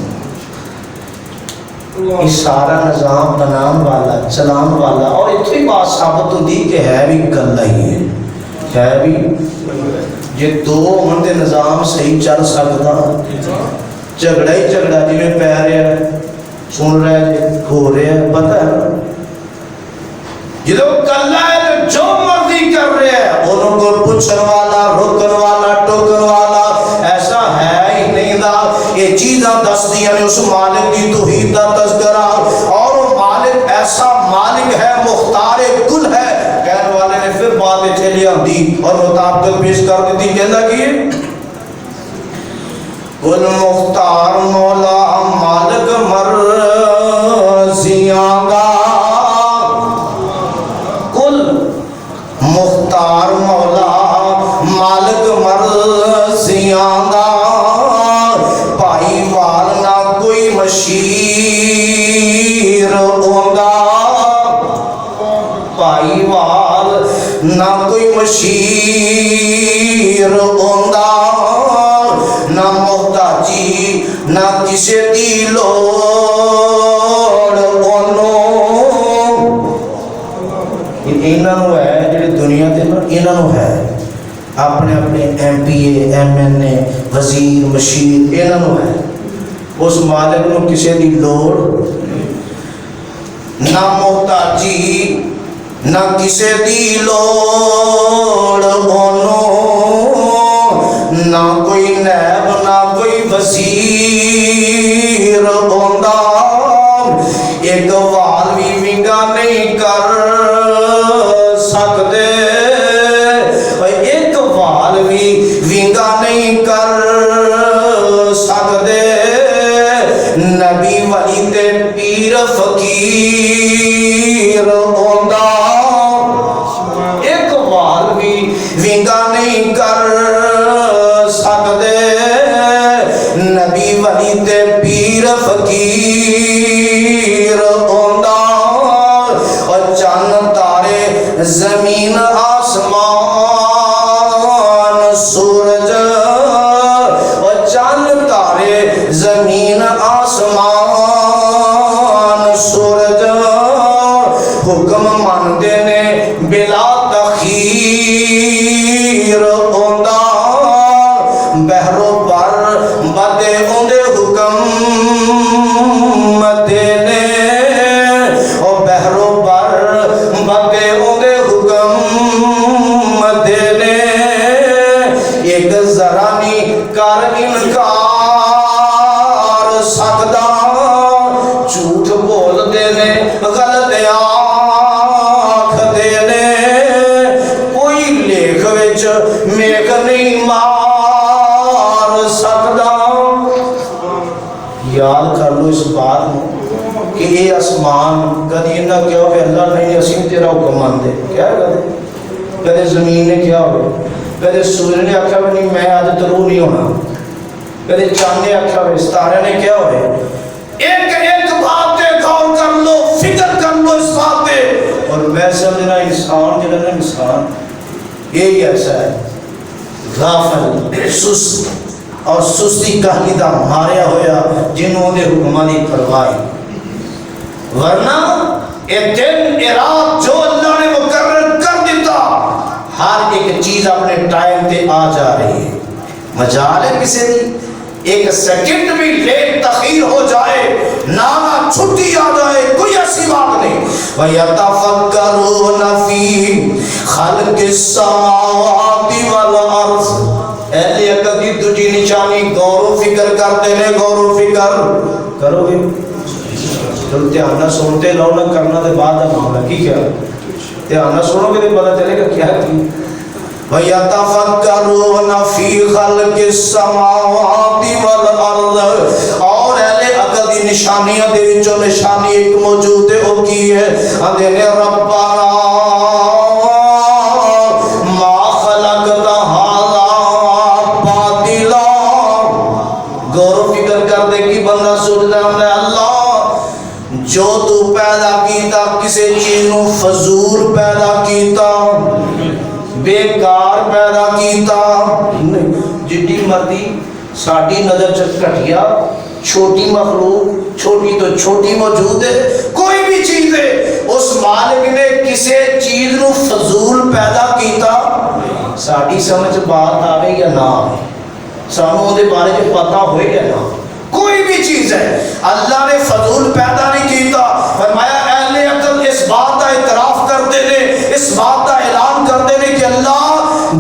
اس سارا نظام بنان والا چلان والا اور اتنی بات ثابت ہوتی کہ ہے بھی گلا ہی ہے بھی جی دو ہندے نظام صحیح چل سکتا جھگڑا ہی جھگڑا جی میں پہ رہا ہے سن رہا ہے ہو رہا ہے پتہ ہے جدو گلا ہے جو مرضی کر رہا ہے انہوں کو پوچھن والا روکن والا ٹوکن والا ایسا ہے ہی نہیں دا یہ چیزاں دس دیا نے اس مالک کی توحید دا تذکرہ اور وہ مالک ایسا مالک ہے مختار کل ہے کہنے والے نے پھر باتیں چلی آتی اور مطابقت پیش کر دیتی کہنا کہ کل مختار مولا مالک مرضیاں گا کل مختار مولا مالک مرضیاں گا پائی وال نہ کوئی مشیر ہوگا پائی وال نہ کوئی مشیر ہوگا نہ محتاجی نہ کسی دی لوڑ انہوں ہے جڑے دنیا دے انہوں ہے اپنے اپنے M P A M N A وزیر مشیر انہوں ہے اس مالک نو کسی دی لوڑ نہ محتاجی نہ کسی دی لوڑ نہ کوئی نیب نہ کوئی وزیر ہوندا ایک وال بھی ونگا نہیں کر سکتے ایک وال بھی ونگا نہیں کر سکتے نبی ولی تے پیر فقیر ہوندا ایک وال بھی ونگا نہیں کر سکتے نبی ولی تے پیر فقیر ہوندا اور چند تارے زمین آسمان سورج اور چند تارے زمین آسمان سورج حکم مانتے نے بلا تخیر ہوندا بہرو پر بدے اندے حکم دینے اور بہرو پر بدے اندے حکم دینے ایک ذرا نہیں کر انکار سکدا جھوٹ بول دینے غلط آنکھ دینے کوئی لیکھ وچ میک نہیں مار سکدا یاد کر لو اس بات کہ یہ آسمان کدی نہ کیا ہوئے اللہ نہیں اسی تیرا حکم مانتے کیا کہتے کدے زمین نے کیا ہوئے کدے سورج نے آکھا ہوئے نہیں میں آج طلوع نہیں ہونا کدے چاند نے آکھا ہوئے ستارے نے کیا ہوئے ایک ایک بات پہ غور کر لو فکر کر لو اس بات پہ اور میں سمجھنا انسان جنہوں انسان یہی ایسا ہے غافل سست اور سستی کہلی دا ماریا ہویا جنہوں نے حکمانی پروائی ورنہ ایک دن اراد جو اللہ نے مقرر کر دیتا ہر ایک چیز اپنے ٹائم پہ آ جا رہی ہے مجال ہے کسی دی ایک سیکنڈ بھی لیٹ تخیر ہو جائے نانا چھٹی آ جائے کوئی ایسی بات نہیں وَيَتَفَكَّرُونَ فِي خَلْقِ السَّمَاوَاتِ وَالْأَرْضِ اہل عقل کی دوجی نشانی غور و فکر کرتے ہیں غور و فکر کرو گے تم دھیان نہ سنتے رہو نہ کرنا دے بعد معاملہ کی کیا دھیان نہ سنو گے تو پتہ چلے گا کیا کی وَيَتَفَكَّرُونَ فِي خَلْقِ السَّمَاوَاتِ وَالْأَرْضِ اور اہل عقل دی نشانیاں دے وچوں نشانی ایک موجود ہے وہ کی ہے اندے نے ربنا ما خلقت هذا باطلا غور و فکر کر دے کہ بندہ سوچدا ہے اللہ جو تو پیدا کیتا کسی چیز نو فضول پیدا کیتا بیکار پیدا کیتا جتنی مرضی ساڈی نظر چ گھٹیا چھوٹی مخلوق چھوٹی تو چھوٹی موجود ہے کوئی بھی چیز ہے اس مالک نے کسی چیز نو فضول پیدا کیتا ساڈی سمجھ بات آوے یا نہ آوے سانوں دے بارے میں پتہ ہوئے یا نہ کوئی بھی چیز ہے اللہ نے فضول پیدا نہیں کیتا فرمایا اہل عقل اس بات کا اعتراف کرتے ہیں اس بات کا اعلان کرتے ہیں کہ اللہ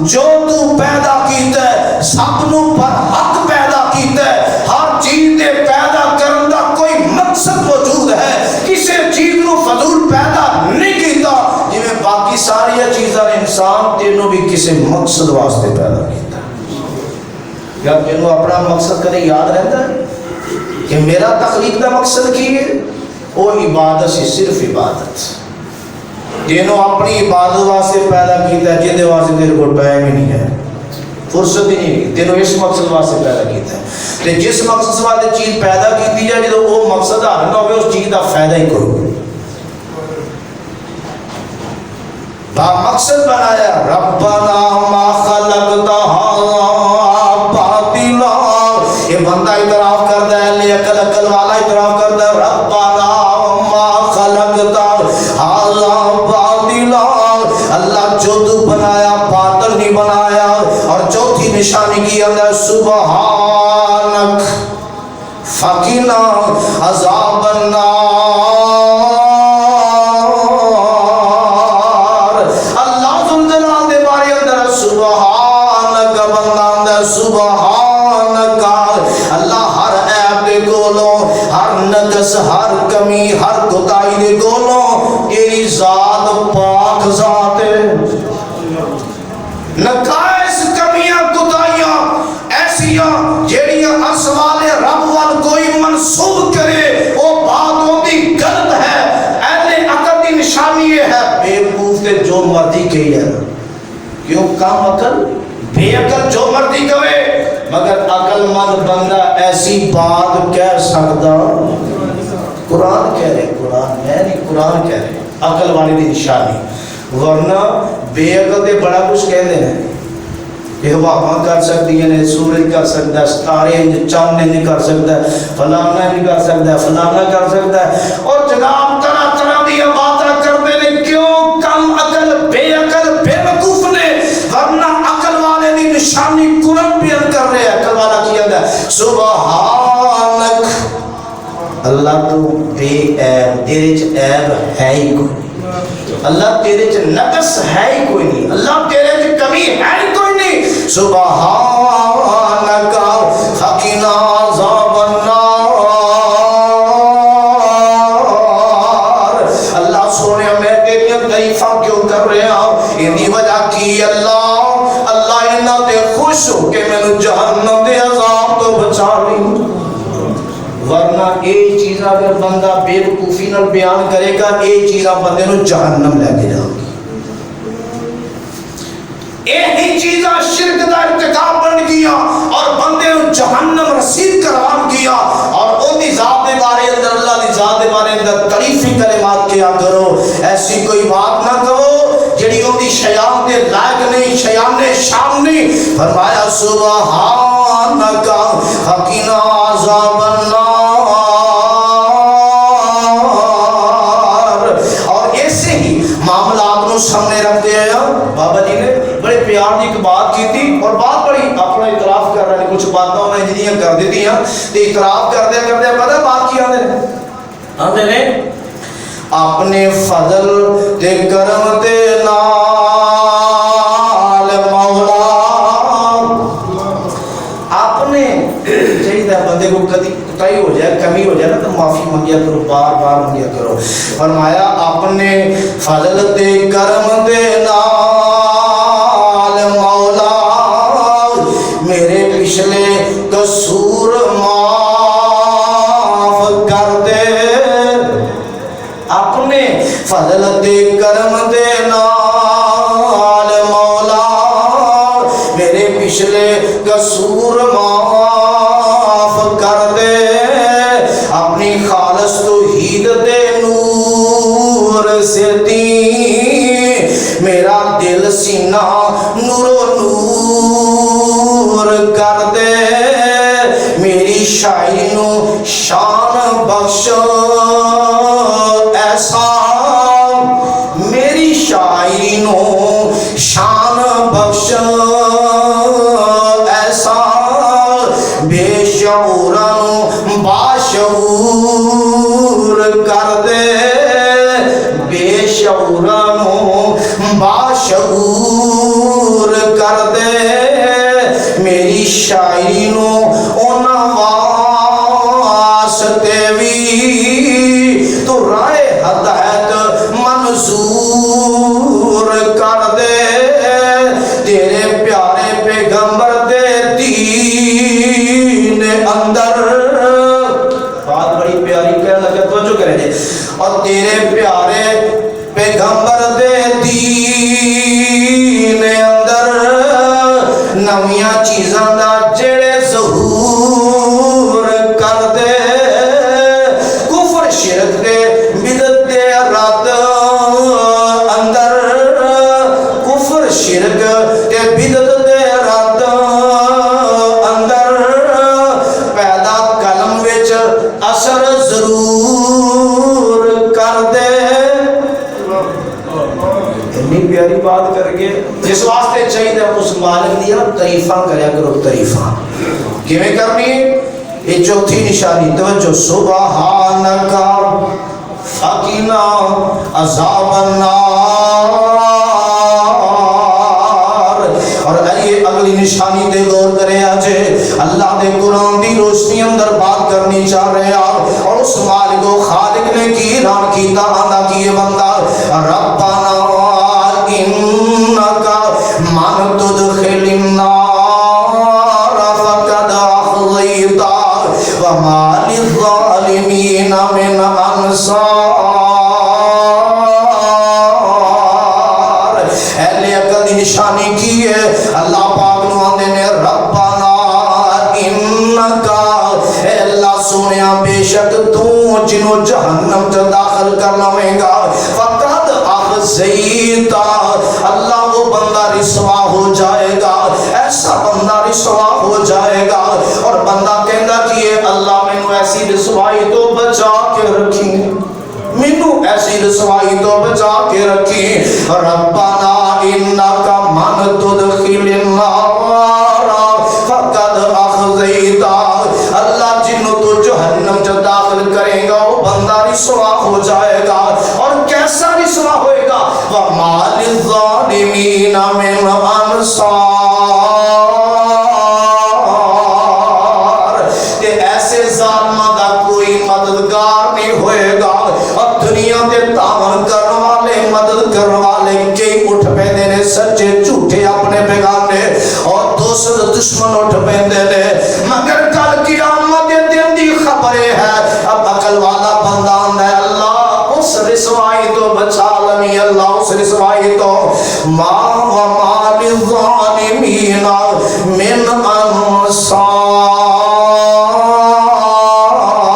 جو تو پیدا کیتا ہے سب نو پر حق پیدا کیتا ہے ہر چیز دے پیدا کرن دا کوئی مقصد موجود ہے کسی چیز نو فضول پیدا نہیں کیتا جویں باقی ساری چیزاں انسان تینوں بھی کسی مقصد واسطے پیدا کیتا یا تینوں اپنا مقصد کدے یاد رہتا ہے کہ میرا تخلیق کا مقصد کی ہے وہ عبادت سے صرف عبادت تینوں اپنی عبادت واسطے پیدا کیتا ہے جہدے واسطے تیرے کو ٹائم ہی نہیں ہے فرصت ہی نہیں تینوں اس مقصد واسطے پیدا کیتا ہے تے جس مقصد واسطے چیز پیدا کیتی جائے جدو وہ مقصد حل نہ ہوئے اس چیز کا فائدہ ہی کرو با مقصد بنایا ربنا ما خلقت هذا باطلا یہ بندہ اعتراف کرتا ہے عقل عقل والا اعتراف کرتا ہے ربنا ما خلقت هذا باطلا اللہ جو تو بنایا باطل نہیں بنایا اور چوتھی نشانی کی اندر سبحانک فقنا عذاب النار اللہ ذوالجلال دے بارے اندر سبحانک بندہ اندر سبحانک اللہ ہر عیب دے کولوں ہر نقص ہر کمی ہر کوتاہی دے کولوں تیری ذات پاک ذات ہے نقائص کمیاں کوتاہیاں ایسیاں جیڑیاں اسوال رب وال کوئی منسوب کرے وہ بات ہوتی غلط ہے اہل عقل کی نشانی یہ ہے بے وقوف تے جو مرضی کہی ہے کیوں کم عقل بے عقل جو مرضی کہے مگر عقل مند بندہ ایسی بات کہہ سکتا قرآن کہہ رہے قرآن میں نہیں قرآن کہہ رہے عقل والی دی نشانی ورنہ بے عقل دے بڑا کچھ کہہ دے ہیں یہ ہوا کر سکتی ہے سورج کر سکتا ہے ستارے چاند نہیں کر سکتا ہے فلانا نہیں کر سکتا ہے فلانا کر سکتا ہے اور جناب طرح طرح دی باتیں کرتے ہیں کیوں کم عقل بے وقوف نے ورنہ عقل والے دی نشانی قرآن بیان کر رہے ہیں عقل والا کیا گیا سبحانک اللہ تو بے عیب تیرے چ عیب ہے ہی کوئی اللہ تیرے چ نقص ہے ہی کوئی نہیں اللہ تیرے چ کمی ہے ہی کوئی نہیں سبحانک فقنا عذاب النار اللہ سونے میں تیری تعریفاں کیوں کر رہا ہوں انہی وجہ کی اللہ انہاں تے خوش ہو کہ میں جہنم دے عذاب تو بچا لی ورنہ یہ چیزاں اگر بندہ بے وقوفی نال بیان کرے گا یہ چیزاں بندے نو جہنم لے کے جائے گی یہی چیزاں شرک دا ارتکاب بن گیا اور بندے نو جہنم رسید قرار کیا اور ان دی ذات دے بارے اندر اللہ دی ذات دے بارے اندر تعریفی کلمات کیا کرو ایسی کوئی بات نہ کہو جڑی ان دی شیان دے لائق نہیں شیان شام نہیں فرمایا سبحانک فقنا عذاب النار معاملات نو سامنے رکھتے ہیں بابا جی نے بڑے پیار دی ایک بات کی تھی اور بات بڑی اپنا اعتراف کر رہے ہیں کچھ باتیں انہیں جنہیں کر دیتی ہیں تو اعتراف کردے پتہ بات کی آندے نے اپنے فضل تے کرم تے نال مولا اپنے چاہیے بندے کو کدی کوتاہی ہو جائے کمی ہو جائے نا تو معافی منگیا کرو بار بار منگیا کرو فرمایا اپنے فضل تے کرم تے نال قصور معاف کر دے اپنے فضل دے کرم دے نال مولا میرے پچھلے قصور معاف کر دے اپنی خالص توحید دے نور سے دی میرا دل سینہ نور و نور کر دے میری شاعری نو شان بخش ایسا میری شاعری نو شان بخش ایسا بے شعورانو باشعور کر دے بے شعورانو باشعور کر دے میری شاعری نو اونا واسطے بھی تو رائے ہدایت منظور کر دے تیرے پیارے پیغمبر دے دین اندر بات بڑی پیاری کہنے لگے توجہ کریں جے اور تیرے پیارے پیغمبر دے دین اندر نویاں چیزاں دا جڑے ظہور کر دے کفر شرک دے بدعت دے رات اندر کفر شرک تے بدعت دے رات اندر پیدا قلم وچ اثر ضرور کر دے اتنی پیاری بات کر کے جس واسطے چاہیے اس مالک دیا تعریفاں کریا کرو تعریفاں کیویں کرنی یہ چوتھی نشانی توجہ سبحانک فقنا عذاب النار اور یہ اگلی نشانی دے غور کرے آجے اللہ دے قرآن دی روشنی اندر بات کرنی چاہ رہے ہیں اور اس مالک و خالق نے کی اعلان کیتا آندا کیے بندہ ربنا انکا من تدخل النار فقد اخزیتا وما للظالمین من انصار اہل عقل دی نشانی کی ہے اللہ پاک نو آندے نے ربنا انکا اے اللہ سونیا بے شک تو جنوں جہنم چ داخل کرنا ہوئے گا فقد اخزیتا اللہ وہ بندہ رسوا ہو جائے گا ایسا بندہ رسوا ہو جائے گا اور بندہ کہندا کہ اللہ مینوں ایسی رسوائی تو بچا کے رکھی مینوں ایسی رسوائی تو بچا کے رکھی ربنا انکا من تدخل النار فقد اخزیتا اللہ جنوں تو جہنم چ داخل کرے گا وہ بندہ رسوا ہو جائے گا اور کیسا رسوا ہوئے گا وما للظالمین من انصار کہ ایسے ظالمہ دا کوئی مددگار نہیں ہوئے گا اور دنیا دے تعاون کرنے والے مدد کرنے والے کئی اٹھ پیندے نے سچے جھوٹے اپنے بیگانے اور دوست دشمن اٹھ پیندے نے مگر کل قیامت دن دی خبریں ہے اب عقل والا بندہ آندا ہے اللہ اس رسوائی تو بچا لمی اللہ اس رسوائی تو ما وما للظالمین من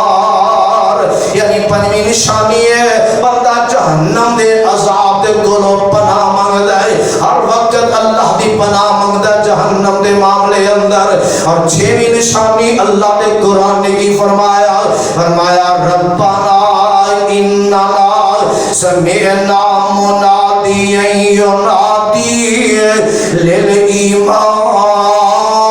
انصار یعنی پنجویں نشانی ہے بندہ جہنم دے عذاب دے کولوں پناہ مانگدا ہے ہر وقت اللہ دی پناہ مانگدا جہنم دے معاملے اندر اور چھویں نشانی اللہ دے قرآن نے کی فرمایا ربنا اننا سمعنا منادیا ینادی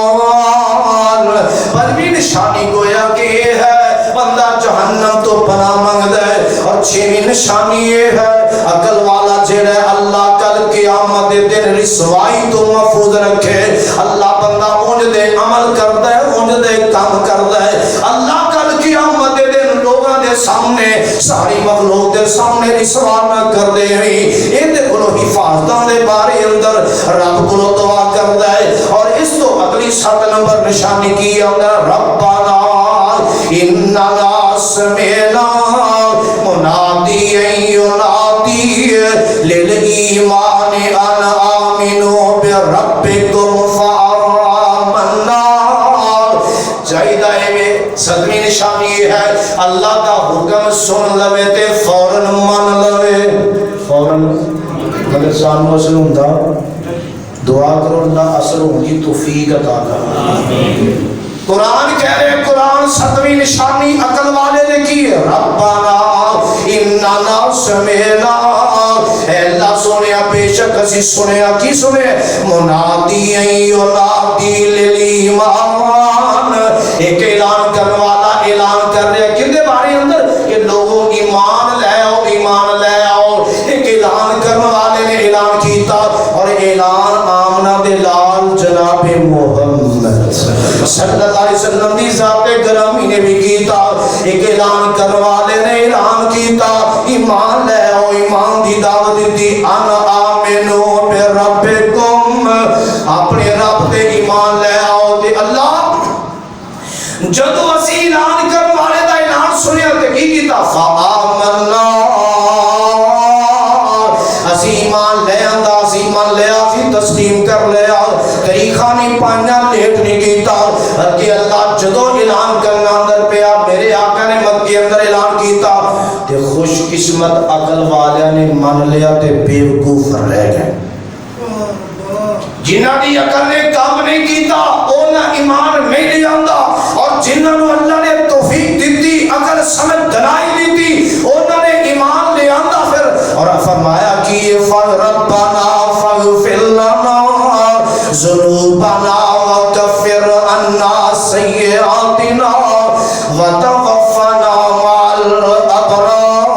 للایمان پنجویں نشانی گویا کہ یہ ہے بندہ جہنم تو پناہ مانگدا ہے اور چھویں نشانی یہ ہے عقل والا جڑا اللہ کل قیامت دے دن رسوائی تو محفوظ رکھے اللہ بندہ اونج دے عمل کردا ہے اونج دے کام کردا ہے اللہ کل قیامت دے دن لوگاں دے سامنے ساری مخلوق دے سامنے رسوا نہ کر دے وی ایں دے کولوں حفاظتاں دے بارے اندر رب کولوں دعا کردا ہے اور اس تو اگلی 7 نمبر نشانی کی آنگا ربنا اننا سمعنا منادیا ینادی للایمان ان آمنوا بربکم فآمنا. چاہیدہ ہے 7ویں نشانی یہ ہے اللہ کا حکم سن لوے تے فوراً من لوے. فوراً اگر سانو اصل ہوندہ دعا کرو اللہ اثر ہوگی توفیق عطا کر. قرآن کہہ رہے قرآن 7ویں نشانی عقل والے نے کی ہے ربنا اننا سمعنا. اے اللہ سنیا بے شک اسی سنیا کی سنے منادی ینادی للایمان. ایک اعلان کرنے والا اعلان کر رہے کن دے بارے اندر کہ لوگوں ایمان لے آؤ ایمان لے آؤ. ایک اعلان کرنے والے نے اعلان کیتا اور اعلان آمنہ دے لال جناب محمد صلی اللہ علیہ وسلم دی ذات گرامی نے بھی کیتا. ایک اعلان کرنے والے نے اعلان کیتا ایمان لے آؤ ایمان دی دعوت دی ان آمنو بربکم اپنے رب دے ایمان لے آؤ. تے اللہ جدو اسی اعلان کرنے والے دا اعلان سنیا تے کی کیتا فآمنا اسی ایمان لے آندا اسی ایمان لے آسی تسلیم کر لیا طریقہ نہیں پانیا لیٹ نہیں کیتا. کہ اللہ جدو اعلان کرنا اندر پیا میرے آقا نے مکہ اندر اعلان کیتا تے خوش قسمت عقل والیاں نے مان لیا تے بیوقوف رہ گئے. جنہ دی عقل نے کام نہیں کیتا اونا ایمان نہیں لے آندا اور جنہوں نے اللہ نے توفیق دیتی عقل سمجھ دلائی دیتی اونا نے ایمان لے آندا. پھر اور فرمایا کہ ربنا فاغفر لنا ذنوبنا وکفر عنا سیئاتنا وتوفنا مع الابرار.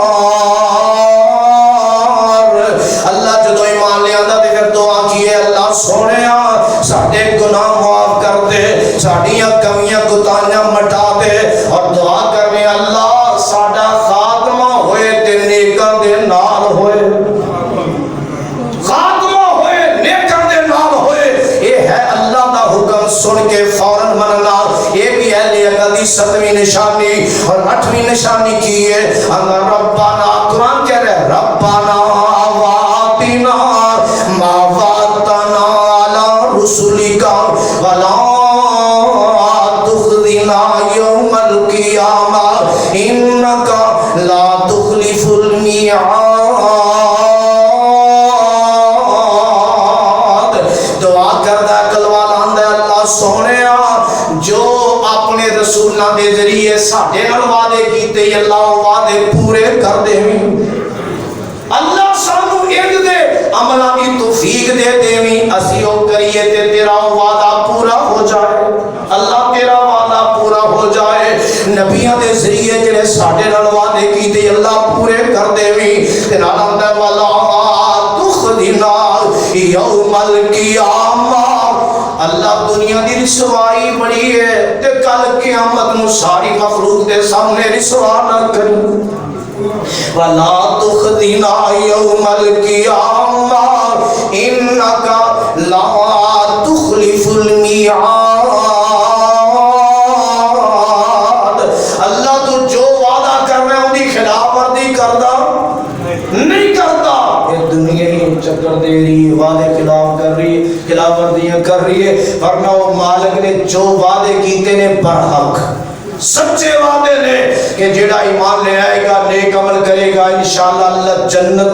اللہ جدو ایمان لے آندا تے پھر دعا کیے اللہ سونیا ساڈے گناہ معاف کر دے ساڈیاں کمیاں کوتاہیاں مٹا دے. اور دعا کرنے اللہ ساڈا خاتمہ ہوئے تے نیکاں دے نال ہوئے خاتمہ ہوئے نیکاں دے نال ہوئے. یہ ہے اللہ دا حکم سن کے فوراً مننا. یہ بھی ہے عقل دی 7ویں نشانی. اور 8ویں نشانی کی ہے اگر ربنا قرآن کہہ رہے ربنا وآتنا ما وعدتنا علی رسلک ولا تخزنا یوم القیامہ انک لا تخلف المیعاد. دعا کردہ عقل والا اندر اللہ سونیا جو اپنے رسولہ دے ذریعے ساڑھے نال وعدے کیتے اللہ وعدے پورے کر دے. اللہ سانو ایک دے عملہ کی توفیق دے دیویں اسیو کریے تے تیرا وعدہ پورا ہو جائے. اللہ تیرا وعدہ پورا ہو جائے. نبیوں دے ذریعے جنہیں ساڑھے نال وعدے کیتے اللہ پورے کر دیویں. تے نال اندر والا تخدنا یوم القیامہ. اللہ دنیا دی رسوائی بڑی ہے تے کل قیامت نو ساری مخلوق دے سامنے رسوا نہ کری. وَلَا تُخْزِنَا يَوْمَ الْقِيَامَةِ إِنَّكَ لَا تُخْلِفُ الْمِيعَادَ. اللہ تو جو وعدہ کر رہے ہیں ان کی خلاف ورزی کرتا نہیں کرتا. یہ دنیا ہی چکر دے رہی ہے وعدے خلاف کر رہی ہے خلاف ورزیاں کر رہی ہے. ورنہ وہ مالک نے جو وعدے کیتے نے برحق سچے وعدے نے کہ جیڑا ایمان لے آئے گا نیک عمل کرے گا انشاءاللہ اللہ جنت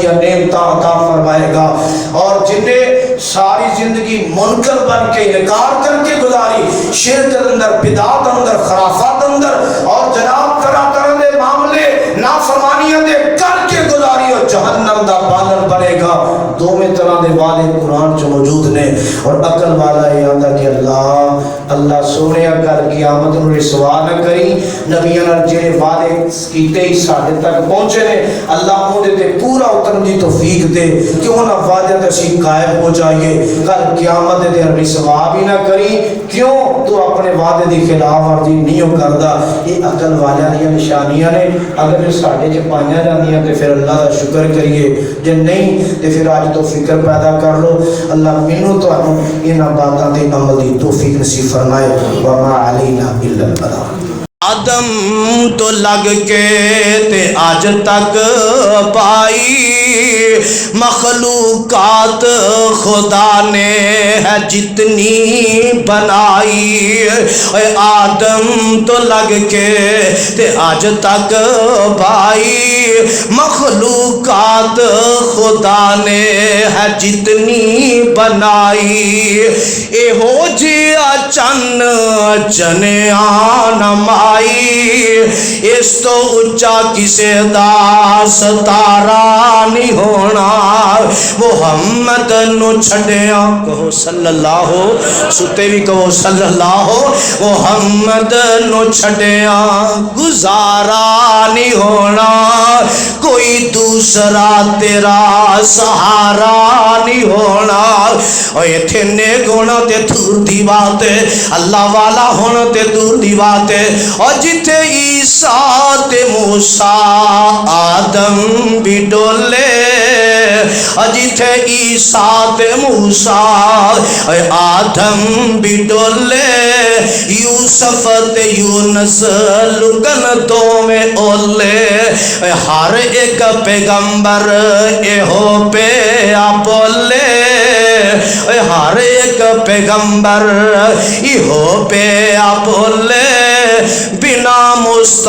یا نعمتاں عطا فرمائے گا. اور جنہیں ساری زندگی منکر بن کے انکار کر کے گزاری شرک اندر بدعات اندر خرافات اندر اور جناب طرح طرح دے معاملے نافرمانیاں دے کر کے گزاری اور جہنم دا بالن بنے گا. دو میں طرح دے وعدے قرآن جو موجود نے. اور عقل والا یہ آتا کہ اللہ اللہ سونے کل قیامت نو رسوا نہ کری نبیاں نال جڑے وعدے کیتے ہی ساڈے تک پہنچے نے اللہ اودے تے پورا اترن دی توفیق دے کہ انہاں وعدے تے اسی قائم ہو جائیے کل قیامت دے دن رسوا بھی نہ کری کیوں تو اپنے وعدے دی خلاف ورزی نہیں کردا یہ عقل والیاں دی نشانیاں نے اگر جو ساڈے چ پائیاں جاندیاں تے پھر اللہ دا شکر کریے جے نہیں تے پھر اج تو فکر پیدا کر لو اللہ مینوں تانوں انہاں باتاں تے عمل دی توفیق نصیب فرمائے وما علینا الا البلاغ آدم تو لگ کے تے آج تک پائی مخلوقات خدا نے ہے جتنی بنائی آدم تو لگ کے تے آج تک پائی مخلوقات خدا نے ہے جتنی بنائی اے ہو جیا چن چنیاں نمائی اس تو اچا کسے دا ستارہ نہیں ہونا محمد نو چھڑیا کہو صلی اللہ ستے بھی کہو صلی اللہ محمد نو چھڑیا گزارا نہیں ہونا کوئی دوسرا تیرا سہارا نہیں ہونا اور یہ تھنے گونا تے دور دی بات اللہ والا ہونا تے دور دی بات اور جتھے عیسیٰ تے موسیٰ آدم بھی ڈولے اور جتھے عیسیٰ تے موسیٰ آدم بھی ڈولے یوسف تے یونس لکن تو میں اولے ہر ایک پیغمبر ایہو پہ بولے ہر ایک پیغمبر ایہو پہ بولے بنا مست